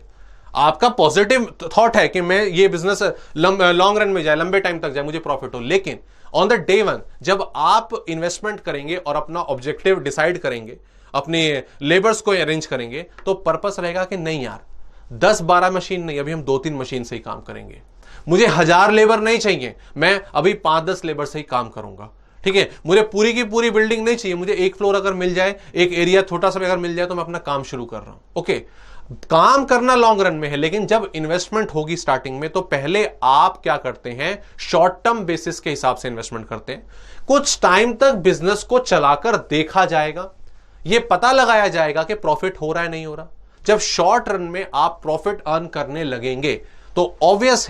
आपका पॉजिटिव थॉट है कि मैं ये बिजनेस लॉन्ग रन में जाए, लंबे टाइम तक जाए, मुझे प्रॉफिट हो। लेकिन ऑन द डे वन जब आप इन्वेस्टमेंट करेंगे और अपना ऑब्जेक्टिव डिसाइड करेंगे, अपने लेबर्स को अरेंज करेंगे, तो पर्पस रहेगा कि नहीं यार 10-12 मशीन नहीं, अभी हम 2-3 मशीन से ही काम करेंगे। मुझे 1000 लेबर नहीं चाहिए, मैं अभी 5-10 लेबर से ही काम करूंगा, ठीक है। मुझे पूरी की पूरी बिल्डिंग नहीं चाहिए, मुझे एक फ्लोर अगर मिल जाए, एक एरिया छोटा सा अगर मिल जाए, तो मैं अपना काम शुरू कर रहा हूं। ओके, काम करना लॉन्ग रन में है, लेकिन जब इन्वेस्टमेंट होगी स्टार्टिंग में, तो पहले आप क्या करते हैं, शॉर्ट टर्म बेसिस के हिसाब से इन्वेस्टमेंट करते हैं। कुछ टाइम तक बिजनेस को चलाकर देखा जाएगा, यह पता लगाया जाएगा कि प्रॉफिट हो रहा है नहीं हो रहा। जब शॉर्ट रन में आप प्रॉफिट अर्न करने लगेंगे तो ऑब्वियस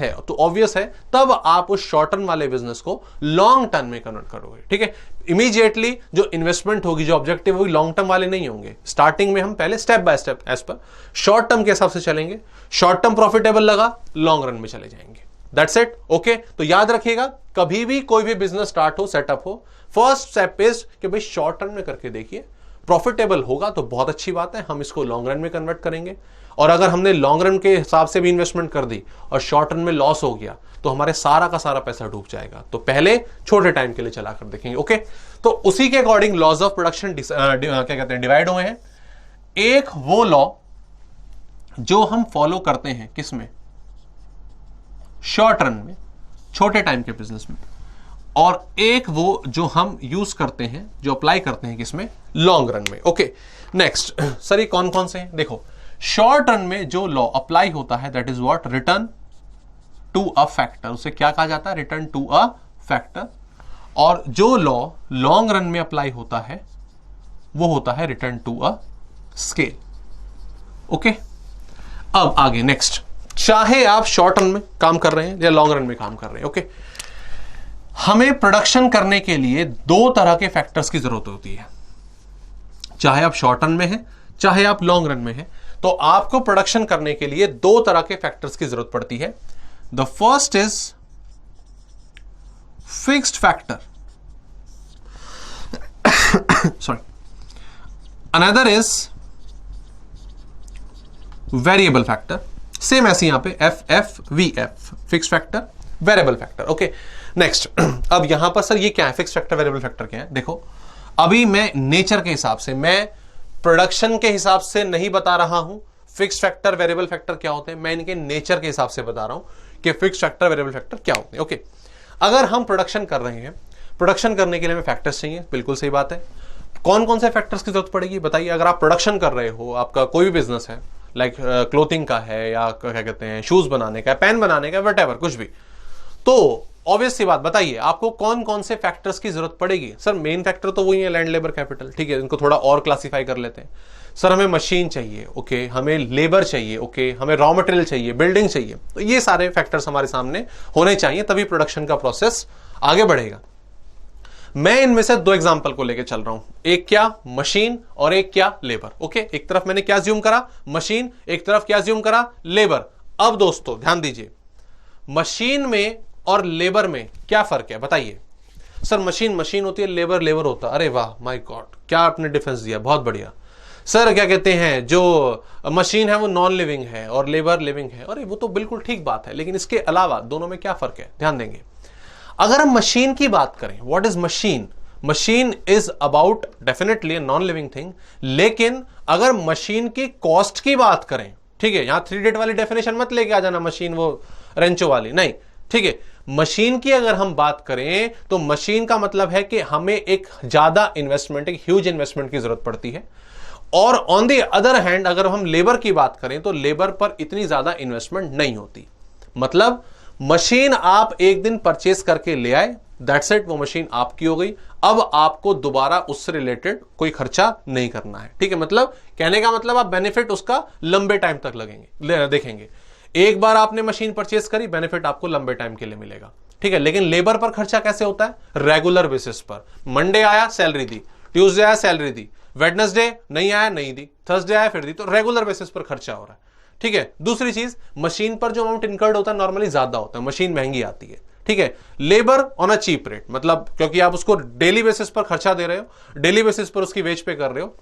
है तब आप उस शॉर्ट टर्म वाले बिजनेस को लॉन्ग टर्म में कन्वर्ट करोगे, ठीक है। इमीडिएटली जो इन्वेस्टमेंट होगी, जो ऑब्जेक्टिव होगी, लॉन्ग टर्म वाले नहीं होंगे। स्टार्टिंग में हम पहले स्टेप बाय स्टेप एज पर शॉर्ट टर्म के हिसाब से चलेंगे, शॉर्ट टर्म प्रॉफिटेबल लगा, लॉन्ग रन में चले जाएंगे। That's it. ओके, तो याद रखिएगा, कभी भी कोई भी बिजनेस स्टार्ट हो, सेटअप हो, फर्स्ट स्टेप इज कि भाई शॉर्ट टर्म में करके देखिए, प्रॉफिटेबल होगा तो बहुत अच्छी बात है, हम इसको लॉन्ग रन में कन्वर्ट करेंगे। और अगर हमने लॉन्ग रन के हिसाब से भी इन्वेस्टमेंट कर दी और शॉर्ट रन में लॉस हो गया, तो हमारे सारा का सारा पैसा डूब जाएगा। तो पहले छोटे टाइम के लिए चलाकर देखेंगे। ओके, तो उसी के अकॉर्डिंग लॉज ऑफ प्रोडक्शन क्या कहते हैं, डिवाइड हुए हैं। एक वो लॉ जो हम फॉलो करते हैं किसमें, शॉर्ट रन में, छोटे टाइम के बिजनेस में, और एक वो जो हम यूज करते हैं, जो अप्लाई करते हैं किसमें, लॉन्ग रन में। ओके, नेक्स्ट सर ये कौन कौन से हैं? देखो, शॉर्ट रन में जो लॉ अप्लाई होता है that is what, return to a factor. उसे क्या कहा जाता है, रिटर्न टू अ फैक्टर। और जो लॉ लॉन्ग रन में अप्लाई होता है वो होता है return to a scale. Okay, अब आगे नेक्स्ट, चाहे आप शॉर्ट रन में काम कर रहे हैं या लॉन्ग रन में काम कर रहे हैं, ओके, हमें प्रोडक्शन करने के लिए दो तरह के फैक्टर्स की जरूरत होती है। चाहे आप शॉर्ट रन में हैं, चाहे आप लॉन्ग रन में हैं, तो आपको प्रोडक्शन करने के लिए दो तरह के फैक्टर्स की जरूरत पड़ती है। The first is fixed factor, sorry, another is variable factor, same ऐसे यहां पे FFVF, fix factor, variable factor. Okay next, अब यहां पर सर ये क्या है, फिक्स फैक्टर वेरिएबल फैक्टर क्या है? देखो अभी मैं नेचर के हिसाब से, मैं प्रोडक्शन के हिसाब से नहीं बता रहा हूं फिक्स फैक्टर वेरिएबल फैक्टर क्या होते हैं, मैं इनके नेचर के हिसाब से बता रहा हूं कि फिक्स फैक्टर वेरिएबल फैक्टर क्या होते हैं। ओके, अगर हम प्रोडक्शन कर रहे हैं, प्रोडक्शन करने के लिए हमें फैक्टर्स चाहिए, बिल्कुल सही बात है। कौन कौन से फैक्टर्स की जरूरत पड़ेगी बताइए? अगर आप प्रोडक्शन कर रहे हो, आपका कोई भी बिजनेस है, लाइक क्लोथिंग का है या क्या कहते हैं शूज बनाने का, पेन बनाने का, वट एवर कुछ भी, तो ऑब्वियस सी बात बताइए आपको कौन कौन से फैक्टर्स की जरूरत पड़ेगी? सर मेन फैक्टर तो वही है, लैंड लेबर कैपिटल, ठीक है, इनको थोड़ा और क्लासिफाई कर लेते हैं। सर हमें मशीन चाहिए, ओके, हमें लेबर चाहिए, ओके, हमें रॉ मटेरियल चाहिए, बिल्डिंग चाहिए, तो ये सारे फैक्टर्स हमारे सामने होने चाहिए, तभी प्रोडक्शन का प्रोसेस आगे बढ़ेगा। मैं इनमें से दो एग्जांपल को लेकर चल रहा हूं, एक क्या मशीन और एक क्या लेबर। ओके, एक तरफ मैंने क्या ज्यूम करा, मशीन, एक तरफ क्या ज्यूम करा, लेबर। अब दोस्तों ध्यान दीजिए, मशीन में और लेबर में क्या फर्क है बताइए? सर मशीन मशीन होती है, लेबर लेबर होता है। अरे वाह, माय गॉड, क्या आपने डिफरेंस दिया, बहुत बढ़िया। सर क्या कहते हैं, जो मशीन है वो नॉन लिविंग है और लेबर लिविंग है। अरे वो तो बिल्कुल ठीक बात है, लेकिन इसके अलावा दोनों में क्या फर्क है, ध्यान देंगे। अगर हम मशीन की बात करें, what is machine? Machine is about definitely non living thing, लेकिन अगर मशीन की कॉस्ट की बात करें, ठीक है, यहां 3 डेट वाली डेफिनेशन मत लेके आ जाना, मशीन वो रेंचो वाली नहीं, ठीक है। मशीन की अगर हम बात करें तो मशीन का मतलब है कि हमें एक ज्यादा इन्वेस्टमेंट, एक ह्यूज इन्वेस्टमेंट की जरूरत पड़ती है। और ऑन द अदर हैंड अगर हम लेबर की बात करें तो लेबर पर इतनी ज्यादा इन्वेस्टमेंट नहीं होती। मतलब मशीन आप एक दिन परचेस करके ले आए, दैट्स इट, वो मशीन आपकी हो गई। अब आपको दोबारा उससे रिलेटेड कोई खर्चा नहीं करना है, ठीक है। मतलब कहने का मतलब आप बेनिफिट उसका लंबे टाइम तक लगेंगे, देखेंगे। एक बार आपने मशीन परचेस करी, बेनिफिट आपको लंबे टाइम के लिए मिलेगा, ठीक है। लेकिन लेबर पर खर्चा कैसे होता है? रेगुलर बेसिस पर। मंडे आया सैलरी दी, ट्यूसडे आया सैलरी दी, वेडनेसडे नहीं आया नहीं दी, थर्सडे आया फिर दी, तो रेगुलर बेसिस पर खर्चा हो रहा है, ठीक है। दूसरी चीज, मशीन पर जो अमाउंट इनकर्ड होता है नॉर्मली ज्यादा होता है, मशीन महंगी आती है, ठीक है। Labour on a cheap rate, मतलब क्योंकि आप उसको डेली बेसिस पर खर्चा दे रहे हो, डेली बेसिस पर उसकी वेज पे कर रहे हो,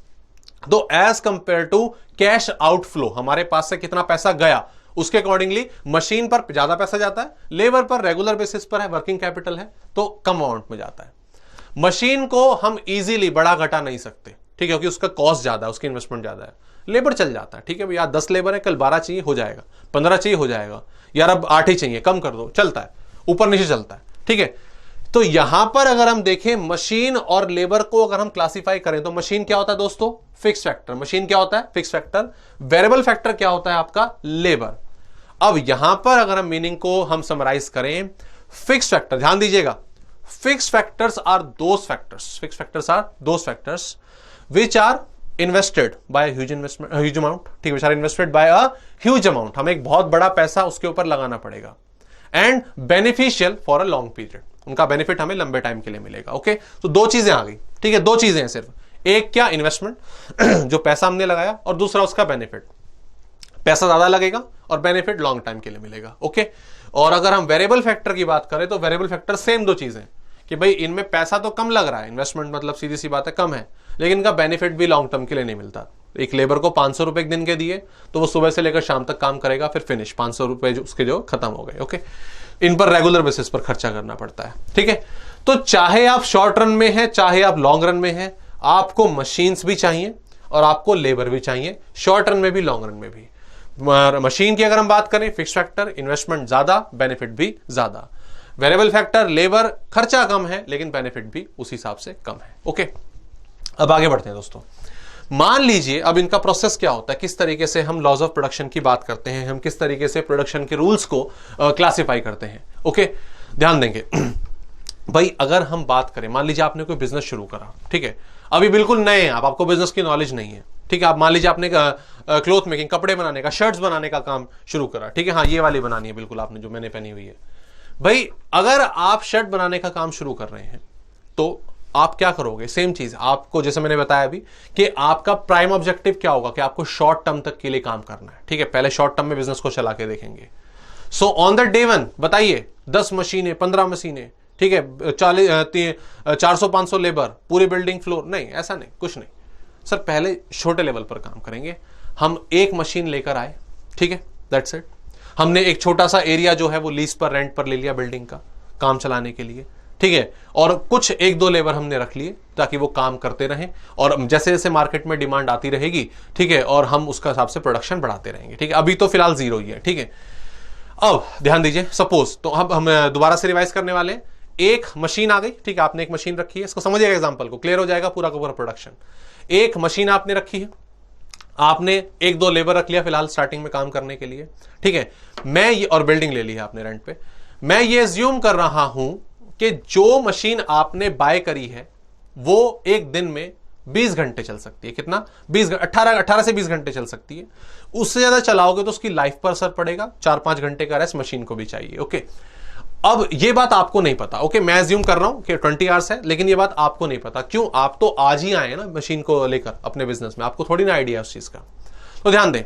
तो as compare to cash outflow, हमारे पास से कितना पैसा गया उसके अकॉर्डिंगली मशीन पर ज्यादा पैसा जाता है, लेबर पर रेगुलर बेसिस पर है, वर्किंग कैपिटल है, तो कम अमाउंट में जाता है। मशीन को हम इजीली बढ़ा घटा नहीं सकते, ठीक है, क्योंकि उसका कॉस्ट ज्यादा है, उसकी इन्वेस्टमेंट ज्यादा है। लेबर चल जाता है, ठीक है भैया, 10 लेबर है, कल 12 चाहिए हो जाएगा, 15 चाहिए हो जाएगा, यार अब 8 ही चाहिए, कम कर दो, चलता है, ऊपर नीचे चलता है, ठीक है। तो यहां पर अगर हम देखें मशीन और लेबर को अगर हम क्लासिफाई करें तो मशीन क्या होता है दोस्तों? Fix factor. मशीन क्या होता है? Fix factor. वेरिएबल फैक्टर क्या होता है आपका? लेबर। अब यहां पर अगर हम मीनिंग को हम समराइज करें, फिक्स फैक्टर, ध्यान दीजिएगा, fix factors are those factors, fix factors are those factors which are invested by huge investment, huge amount, ठीक है, which are invested by a huge amount, हमें एक बहुत बड़ा पैसा उसके ऊपर लगाना पड़ेगा, and beneficial for a long period, उनका बेनिफिट हमें लंबे टाइम के लिए मिलेगा। ओके, तो दो चीजें आ गई, ठीक है, दो चीजें हैं सिर्फ, एक क्या इन्वेस्टमेंट जो पैसा हमने लगाया, और दूसरा उसका बेनिफिट, पैसा ज्यादा लगेगा और बेनिफिट लॉन्ग टाइम के लिए मिलेगा। ओके, और अगर हम वेरिएबल फैक्टर की बात करें तो वेरिएबल फैक्टर सेम दो चीजें कि भाई इनमें पैसा तो कम लग रहा है, इन्वेस्टमेंट मतलब सीधी सी बात है कम है, लेकिन इनका बेनिफिट भी लॉन्ग टर्म के लिए नहीं मिलता। एक लेबर को 500 रुपए एक दिन के दिए तो वो सुबह से लेकर शाम तक काम करेगा, फिर फिनिश, 500 रुपए उसके जो खत्म हो गए। ओके, इन पर रेगुलर बेसिस पर खर्चा करना पड़ता है, ठीक है। तो चाहे आप शॉर्ट रन में हैं चाहे आप लॉन्ग रन में हैं, आपको मशीन्स भी चाहिए और आपको लेबर भी चाहिए, शॉर्ट रन में भी लॉन्ग रन में भी। मशीन की अगर हम बात करें, फिक्स फैक्टर, इन्वेस्टमेंट ज्यादा, बेनिफिट भी ज्यादा। वेरिएबल फैक्टर, लेबर, खर्चा कम है लेकिन बेनिफिट भी उस हिसाब से कम है। ओके, अब आगे बढ़ते हैं दोस्तों। मान लीजिए अब इनका प्रोसेस क्या होता है, किस तरीके से हम लॉज ऑफ प्रोडक्शन की बात करते हैं, हम किस तरीके से प्रोडक्शन के रूल्स को क्लासिफाई करते हैं। ओके, ध्यान देंगे भाई, अगर हम बात करें, मान लीजिए आपने कोई बिजनेस शुरू करा, ठीक है, अभी बिल्कुल नए हैं आप, आपको बिजनेस की नॉलेज नहीं है, ठीक है। आप मान लीजिए आपने क्लॉथ मेकिंग, कपड़े बनाने का, शर्ट्स बनाने का काम शुरू करा, ठीक है, हाँ ये वाली बनानी है बिल्कुल आपने जो मैंने पहनी हुई है। भाई अगर आप शर्ट बनाने का काम शुरू कर रहे हैं तो आप क्या करोगे? सेम चीज आपको, जैसे मैंने बताया अभी कि आपका प्राइम ऑब्जेक्टिव क्या होगा कि आपको शॉर्ट टर्म तक के लिए काम करना है, ठीक है। पहले शॉर्ट टर्म में बिजनेस को चला के देखेंगे। So on the day one बताइए 10 मशीनें, 15 मशीनें, ठीक है, 400-500 लेबर, पूरी बिल्डिंग फ्लोर, नहीं ऐसा नहीं, कुछ नहीं। सर पहले छोटे लेवल पर काम करेंगे, हम एक मशीन लेकर आए, ठीक है, दैट्स इट। हमने एक छोटा सा एरिया जो है वो लीज पर, रेंट पर ले लिया बिल्डिंग का काम चलाने के लिए, ठीक है, और कुछ एक दो लेबर हमने रख लिए ताकि वो काम करते रहें, और जैसे जैसे मार्केट में डिमांड आती रहेगी, ठीक है, और हम उसका हिसाब से प्रोडक्शन बढ़ाते रहेंगे, ठीक है। अभी तो फिलहाल 0 ही है, ठीक है। अब ध्यान दीजिए, सपोज तो अब हम दोबारा से रिवाइज करने वाले हैं। एक मशीन आ गई, ठीक है, आपने एक मशीन रखी है, इसको समझिएगा, एग्जांपल को क्लियर हो जाएगा पूरा का पूरा प्रोडक्शन। एक मशीन आपने रखी है, आपने एक दो लेबर रख लिया फिलहाल स्टार्टिंग में काम करने के लिए, ठीक है, मैं ये, और बिल्डिंग ले ली है आपने रेंट पे। मैं ये एज्यूम कर रहा हूं कि जो मशीन आपने बाय करी है वो एक दिन में 20 घंटे चल सकती है। कितना? 18 से 20 घंटे चल सकती है। उससे ज्यादा चलाओगे तो उसकी लाइफ पर असर पड़ेगा, 4-5 घंटे का रेस्ट मशीन को भी चाहिए। ओके, अब ये बात आपको नहीं पता। ओके, मैं एज्यूम कर रहा हूं कि 20 आवर्स है, लेकिन ये बात आपको नहीं पता। क्यों? आप तो आज ही आए हैं ना मशीन को लेकर अपने बिजनेस में, आपको थोड़ी ना आइडिया उस चीज का। तो ध्यान दें,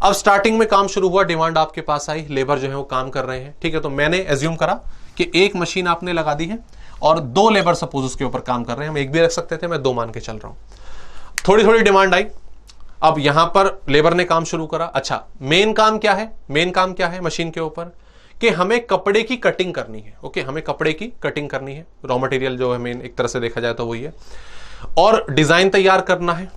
अब स्टार्टिंग में काम शुरू हुआ, डिमांड आपके पास आई, लेबर जो है वो काम कर रहे हैं, ठीक है। तो मैंने एज्यूम करा कि एक मशीन आपने लगा दी है और 2 लेबर सपोज उसके ऊपर काम कर रहे हैं। हम एक भी रख सकते थे, मैं 2 मान के चल रहा हूं। थोड़ी थोड़ी डिमांड आई, अब यहां पर लेबर ने काम शुरू करा। अच्छा, मेन काम क्या है? मेन काम क्या है मशीन के ऊपर? कि हमें कपड़े की कटिंग करनी है। ओके, हमें कपड़े की कटिंग करनी है, रॉ मटेरियल जो है मेन एक तरह से देखा जाए तो वही है, और डिजाइन तैयार करना है,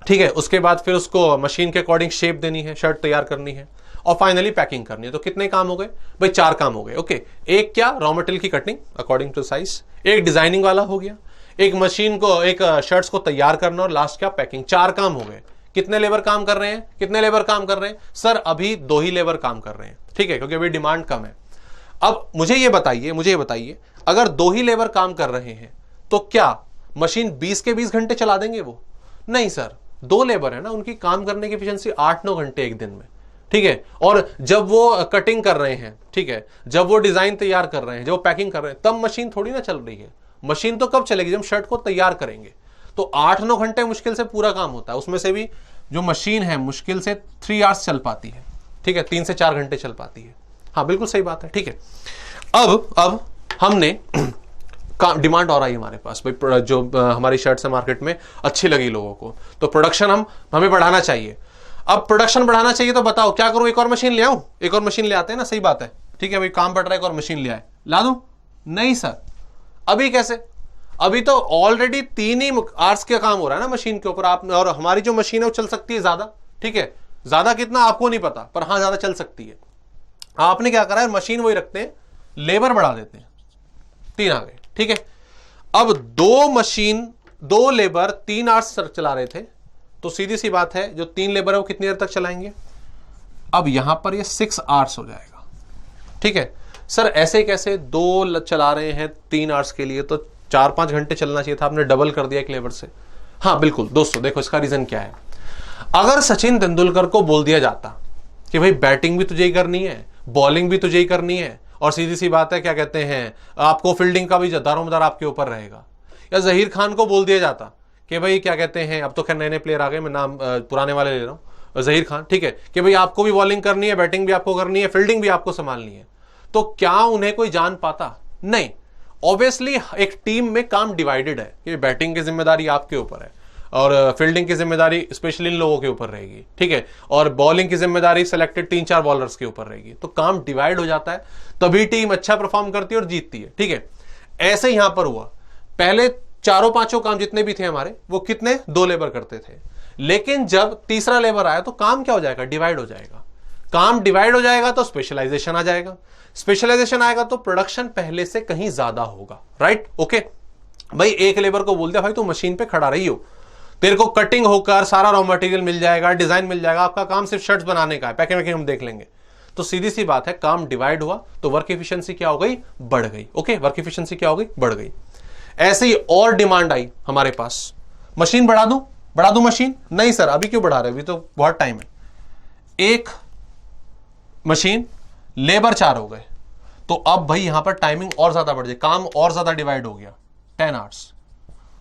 ठीक है। उसके बाद फिर उसको मशीन के अकॉर्डिंग शेप देनी है, शर्ट तैयार करनी है, और फाइनली पैकिंग करनी है। तो कितने काम हो गए भाई? 4 काम हो गए। ओके, एक क्या? रॉ मटेरियल की कटिंग अकॉर्डिंग टू साइज, एक डिजाइनिंग वाला हो गया, एक मशीन को, एक शर्ट्स को तैयार करना, और लास्ट क्या? पैकिंग। 4 काम हो गए। कितने लेबर काम कर रहे हैं? कितने लेबर काम कर रहे हैं? सर अभी 2 ही लेबर काम कर रहे हैं, ठीक है, क्योंकि अभी डिमांड कम है। अब मुझे ये बताइए अगर 2 ही लेबर काम कर रहे हैं तो क्या मशीन 20 के 20 घंटे चला देंगे वो? नहीं सर, 2 लेबर है ना, उनकी काम करने की एफिशिएंसी 8-9 घंटे एक दिन में, ठीक है। और जब वो कटिंग कर रहे हैं, ठीक है, जब वो डिजाइन तैयार कर रहे हैं, जब वो पैकिंग कर रहे हैं, तब मशीन थोड़ी ना चल रही है। मशीन तो कब चलेगी? जब शर्ट को तैयार करेंगे। तो 8-9 घंटे मुश्किल से पूरा काम होता है। उसमें से भी जो मशीन है मुश्किल से 3 आवर्स चल पाती है, ठीक है, 3 से 4 घंटे चल पाती है। हाँ बिल्कुल सही बात है, ठीक है। अब हमने डिमांड और आई हमारे पास भाई, जो हमारी शर्ट्स है मार्केट में अच्छी लगी लोगों को, तो प्रोडक्शन हमें बढ़ाना चाहिए। अब प्रोडक्शन बढ़ाना चाहिए तो बताओ क्या करूं? एक और मशीन ले आऊं? एक और मशीन ले आते हैं ना, सही बात है, ठीक है भाई, काम बढ़ रहा है, एक और मशीन ले आए, ला दूं? नहीं सर, अभी कैसे? अभी तो ऑलरेडी 3 ही आवर्स का काम हो रहा है ना मशीन के ऊपर। आप और हमारी जो मशीन है वो चल सकती है ज्यादा, ठीक है, ज्यादा कितना आपको नहीं पता, पर हाँ ज्यादा चल सकती है। आपने क्या करा है? मशीन वही रखते हैं, लेबर बढ़ा देते हैं, 3 आ गए, ठीक है। अब 2 मशीन 2 लेबर 3 आवर्स चला रहे थे, तो सीधी सी बात है जो 3 लेबर है वो कितनी देर तक चलाएंगे? अब यहां पर ये 6 आवर्स हो जाएगा, ठीक है। सर ऐसे कैसे? 2 चला रहे हैं 3 आवर्स के लिए, तो 4-5 घंटे चलना चाहिए था, आपने डबल कर दिया एक लेबर से। हाँ बिल्कुल दोस्तों, देखो इसका रीजन क्या है। अगर सचिन तेंदुलकर को बोल दिया जाता कि भाई बैटिंग भी तुझे ही करनी है, बॉलिंग भी तुझे ही करनी है, और सीधी सी बात है क्या कहते हैं, आपको फील्डिंग का भी दारोमदार आपके ऊपर रहेगा, या जहीर खान को बोल दिया जाता कि भाई क्या कहते हैं, अब तो खैर नए नए प्लेयर आ गए, मैं नाम पुराने वाले ले रहा हूं, जहीर खान, ठीक है, कि भाई आपको भी बॉलिंग करनी है, बैटिंग भी आपको करनी है, फील्डिंग भी आपको संभालनी है, तो क्या उन्हें कोई जान पाता? नहीं। ऑब्वियसली एक टीम में काम डिवाइडेड है कि बैटिंग की जिम्मेदारी आपके ऊपर है और फील्डिंग की जिम्मेदारी स्पेशली इन लोगों के ऊपर रहेगी, ठीक है, और बॉलिंग की जिम्मेदारी सिलेक्टेड 3-4 बॉलर्स के ऊपर रहेगी। तो काम डिवाइड हो जाता है, तभी टीम अच्छा परफॉर्म करती है और जीतती है, ठीक है। ऐसे यहां पर हुआ, पहले 4-5 काम जितने भी थे हमारे, वो कितने? 2 लेबर करते थे, लेकिन जब तीसरा लेबर आया तो काम क्या हो जाएगा? डिवाइड हो जाएगा। काम डिवाइड हो जाएगा तो स्पेशलाइजेशन आ जाएगा, स्पेशलाइजेशन आएगा तो प्रोडक्शन पहले से कहीं ज्यादा होगा, राइट? ओके भाई, एक लेबर को बोल दिया भाई तू मशीन पे खड़ा रही हो, तेरे को कटिंग होकर सारा रॉ मटेरियल मिल जाएगा, डिजाइन मिल जाएगा, आपका काम सिर्फ शर्ट्स बनाने का है, पैकिंग वैकिंग हम देख लेंगे। तो सीधी सी बात है, काम डिवाइड हुआ तो वर्क एफिशिएंसी क्या हो गई? बढ़ गई। ओके, वर्क एफिशिएंसी क्या हो गई? बढ़ गई। ऐसे ही और डिमांड आई हमारे पास, मशीन बढ़ा दूं मशीन? नहीं सर, अभी क्यों बढ़ा रहे, अभी तो बहुत टाइम है। एक मशीन, लेबर 4 हो गए, तो अब भाई यहां पर टाइमिंग और ज्यादा बढ़ जाए, काम और ज्यादा डिवाइड हो गया, 10 आवर्स,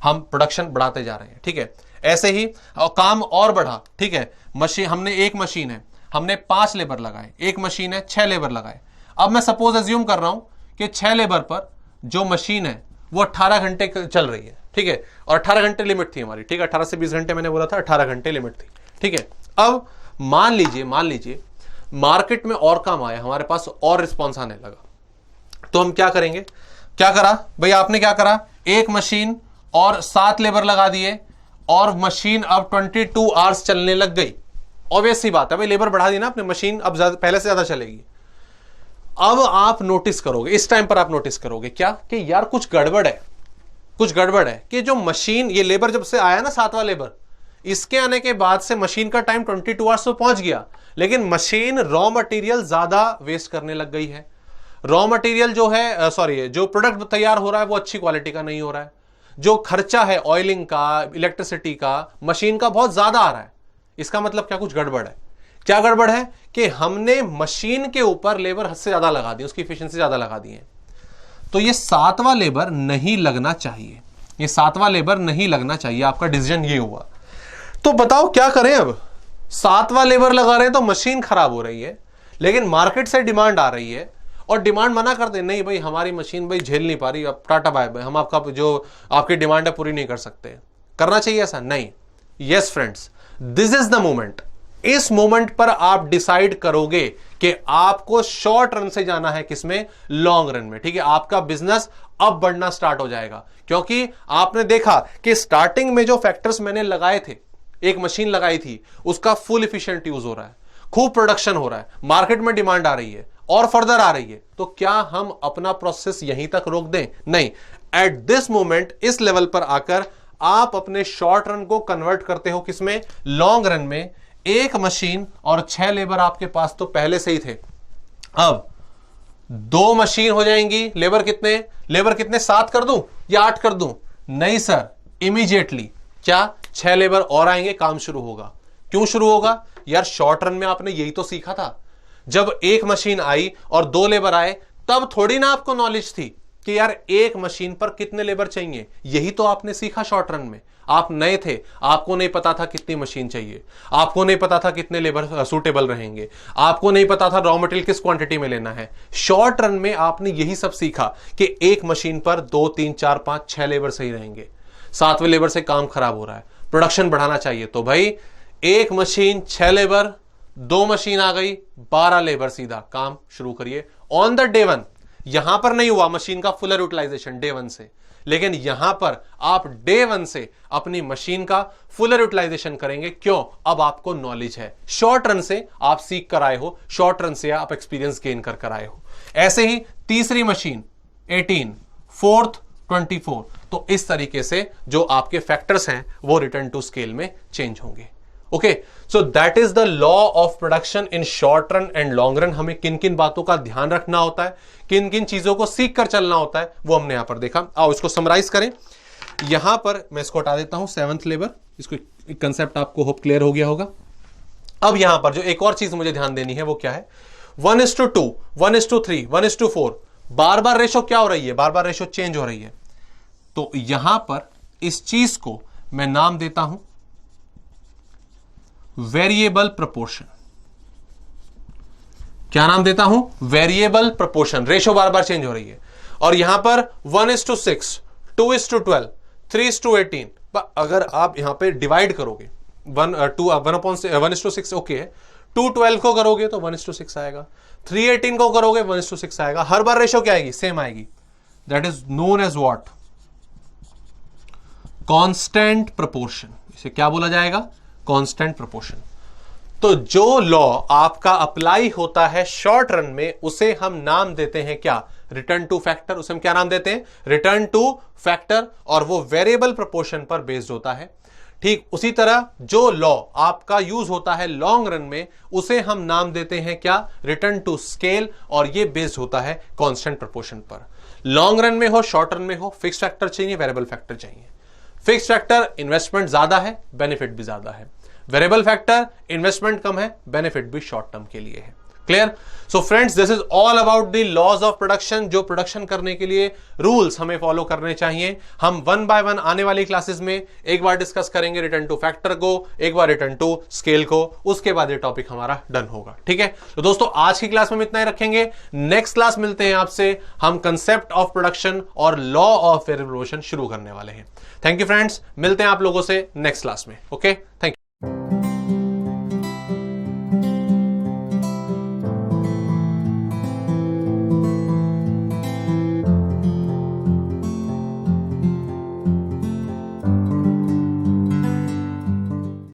हम प्रोडक्शन बढ़ाते जा रहे हैं, ठीक है। ऐसे ही काम और बढ़ा, ठीक है, मशीन, हमने एक मशीन है, हमने 5 लेबर लगाए, एक मशीन है 6 लेबर लगाए। अब मैं सपोज एज्यूम कर रहा हूं कि 6 लेबर पर जो मशीन है वो 18 घंटे चल रही है, ठीक है, और 18 घंटे लिमिट थी हमारी, ठीक है, 18 से 20 घंटे मैंने बोला था, 18 घंटे लिमिट थी, ठीक है। अब मान लीजिए मार्केट में और काम आया, हमारे पास और रिस्पॉन्स आने लगा, तो हम क्या करेंगे? क्या करा भाई आपने, क्या करा, एक मशीन और 7 लेबर लगा दिए और मशीन अब 22 आवर्स चलने लग गई। ऑब्वियस सी बात है भाई, लेबर बढ़ा दी ना आपने, मशीन अब पहले से ज्यादा चलेगी। अब आप नोटिस करोगे, इस टाइम पर आप नोटिस करोगे क्या कि यार कुछ गड़बड़ है, कुछ गड़बड़ है कि जो मशीन, ये लेबर जब से आया ना 7वां लेबर, इसके आने के बाद से मशीन का टाइम 22 आवर्स तो पहुंच गया, लेकिन मशीन रॉ मटेरियल ज्यादा वेस्ट करने लग गई है। रॉ मटेरियल जो है, सॉरी, जो प्रोडक्ट तैयार हो रहा है वो अच्छी क्वालिटी का नहीं हो रहा है। जो खर्चा है ऑयलिंग का, इलेक्ट्रिसिटी का, मशीन का बहुत ज्यादा आ रहा है। इसका मतलब क्या, कुछ गड़बड़ है। क्या गड़बड़ है कि हमने मशीन के ऊपर लेबर हद से ज्यादा लगा दी, उसकी एफिशिएंसी ज्यादा लगा दी है। तो ये 7वां लेबर नहीं लगना चाहिए, ये 7वां लेबर नहीं लगना चाहिए, आपका डिसीजन ये हुआ। तो बताओ क्या करें अब? 7वां लेबर लगा रहे हैं तो मशीन खराब हो रही है, लेकिन मार्केट से डिमांड आ रही है और डिमांड मना कर दे, नहीं भाई हमारी मशीन भाई झेल नहीं पा रही, अब टाटा बाय बाय, हम आपका जो आपकी डिमांड है पूरी नहीं कर सकते। करना चाहिए ऐसा? नहीं। Yes friends, this is the moment. इस मोमेंट पर आप डिसाइड करोगे कि आपको शॉर्ट रन से जाना है, किसमें? लॉन्ग रन में, ठीक है। आपका बिजनेस अब बढ़ना स्टार्ट हो जाएगा, क्योंकि आपने देखा कि स्टार्टिंग में जो फैक्टर्स मैंने लगाए थे, एक मशीन लगाई थी, उसका फुल एफिशिएंट यूज हो रहा है, खूब प्रोडक्शन हो रहा है, मार्केट में डिमांड आ रही है और फर्दर आ रही है। तो क्या हम अपना प्रोसेस यहीं तक रोक दें? नहीं। एट दिस मोमेंट, इस लेवल पर आकर आप अपने शॉर्ट रन को कन्वर्ट करते हो किसमें? लॉन्ग रन में। एक मशीन और 6 लेबर आपके पास तो पहले से ही थे, अब 2 मशीन हो जाएंगी। लेबर कितने? लेबर कितने? 7 कर दूं या 8 कर दूं? नहीं सर, इमीडिएटली क्या 6 लेबर और आएंगे, काम शुरू होगा। क्यों शुरू होगा यार? शॉर्ट रन में आपने यही तो सीखा था। जब एक मशीन आई और 2 लेबर आए, तब थोड़ी ना आपको नॉलेज थी कि यार एक मशीन पर कितने लेबर चाहिए। यही तो आपने सीखा शॉर्ट रन में। आप नए थे, आपको नहीं पता था कितनी मशीन चाहिए, आपको नहीं पता था कितने लेबर सूटेबल रहेंगे, आपको नहीं पता था रॉ मटेरियल किस क्वांटिटी में लेना है। शॉर्ट रन में आपने यही सब सीखा कि एक मशीन पर 2, 3, 4, 5, 6 लेबर सही रहेंगे। 7वें लेबर से काम खराब हो रहा है, प्रोडक्शन बढ़ाना चाहिए, तो भाई एक मशीन 6 लेबर, 2 मशीन आ गई 12 लेबर, सीधा काम शुरू करिए ऑन द डे 1। यहां पर नहीं हुआ मशीन का फुलर यूटिलाइजेशन डे 1 से, लेकिन यहां पर आप डे 1 से अपनी मशीन का फुलर यूटिलाइजेशन करेंगे। क्यों? अब आपको नॉलेज है, शॉर्ट रन से आप सीख कर आए हो, शॉर्ट रन से आप एक्सपीरियंस गेन कर आए हो। ऐसे ही तीसरी मशीन 18, फोर्थ 24। तो इस तरीके से जो आपके फैक्टर्स हैं वो रिटर्न टू स्केल में चेंज होंगे। Okay, so that is the law of production in short run and long run. हमें किन किन बातों का ध्यान रखना होता है, किन किन चीजों को सीख कर चलना होता है, वो हमने यहां पर देखा। आओ इसको समराइज करें। यहां पर मैं इसको हटा देता हूं, 7th लेबर, इसको एक कंसेप्ट आपको होप क्लियर हो गया होगा। अब यहां पर जो एक और चीज मुझे ध्यान देनी है वो क्या है? 1:2, 1:3, 1:4। बार बार रेशो क्या हो रही है? बार बार रेशो चेंज हो रही है। तो यहां पर इस चीज को मैं नाम देता हूं वेरिएबल प्रोपोर्शन। क्या नाम देता हूं? Variable proportion. रेशो बार बार चेंज हो रही है। और यहां पर 1:6, 2:12, 3:18। अगर आप यहां पे डिवाइड करोगे 1/6 ओके है, 2:12 को करोगे तो 1:6 आएगा, 3:18 को करोगे 1:6 आएगा। हर बार रेशो क्या आएगी? सेम आएगी। That is known as what? Constant proportion. इसे क्या बोला जाएगा? Constant proportion. तो जो लॉ आपका अप्लाई होता है शॉर्ट रन में, उसे हम नाम देते हैं क्या? Return two factor. उसे हम क्या नाम देते हैं? Return two factor. और वो वेरिएबल प्रोपोर्शन पर बेस्ड होता है। ठीक उसी तरह जो लॉ आपका यूज होता है लॉन्ग रन में, उसे हम नाम देते हैं क्या? Return to scale. और ये बेस्ड होता है कांस्टेंट प्रोपोर्शन पर। लॉन्ग रन में हो, शॉर्ट रन में हो, फिक्स फैक्टर चाहिए, वेरिएबल फैक्टर चाहिए। फिक्स फैक्टर इन्वेस्टमेंट ज्यादा है, बेनिफिट भी ज्यादा है। वेरिएबल फैक्टर इन्वेस्टमेंट कम है, बेनिफिट भी शॉर्ट टर्म के लिए है। Clear? So friends, this is all about the laws of production. जो प्रोडक्शन करने के लिए रूल्स हमें फॉलो करने चाहिए, हम वन बाय वन आने वाली क्लासेस में एक बार डिस्कस करेंगे रिटर्न टू फैक्टर को, एक बार रिटर्न टू स्केल को, उसके बाद ये टॉपिक हमारा डन होगा। ठीक है, तो दोस्तों आज की क्लास में हम इतना ही रखेंगे। नेक्स्ट क्लास मिलते हैं आपसे, हम कंसेप्ट ऑफ प्रोडक्शन और लॉ ऑफ वेरिएबल मोशन शुरू करने वाले हैं। थैंक यू फ्रेंड्स, मिलते हैं आप लोगों से नेक्स्ट क्लास में। Okay, thank you.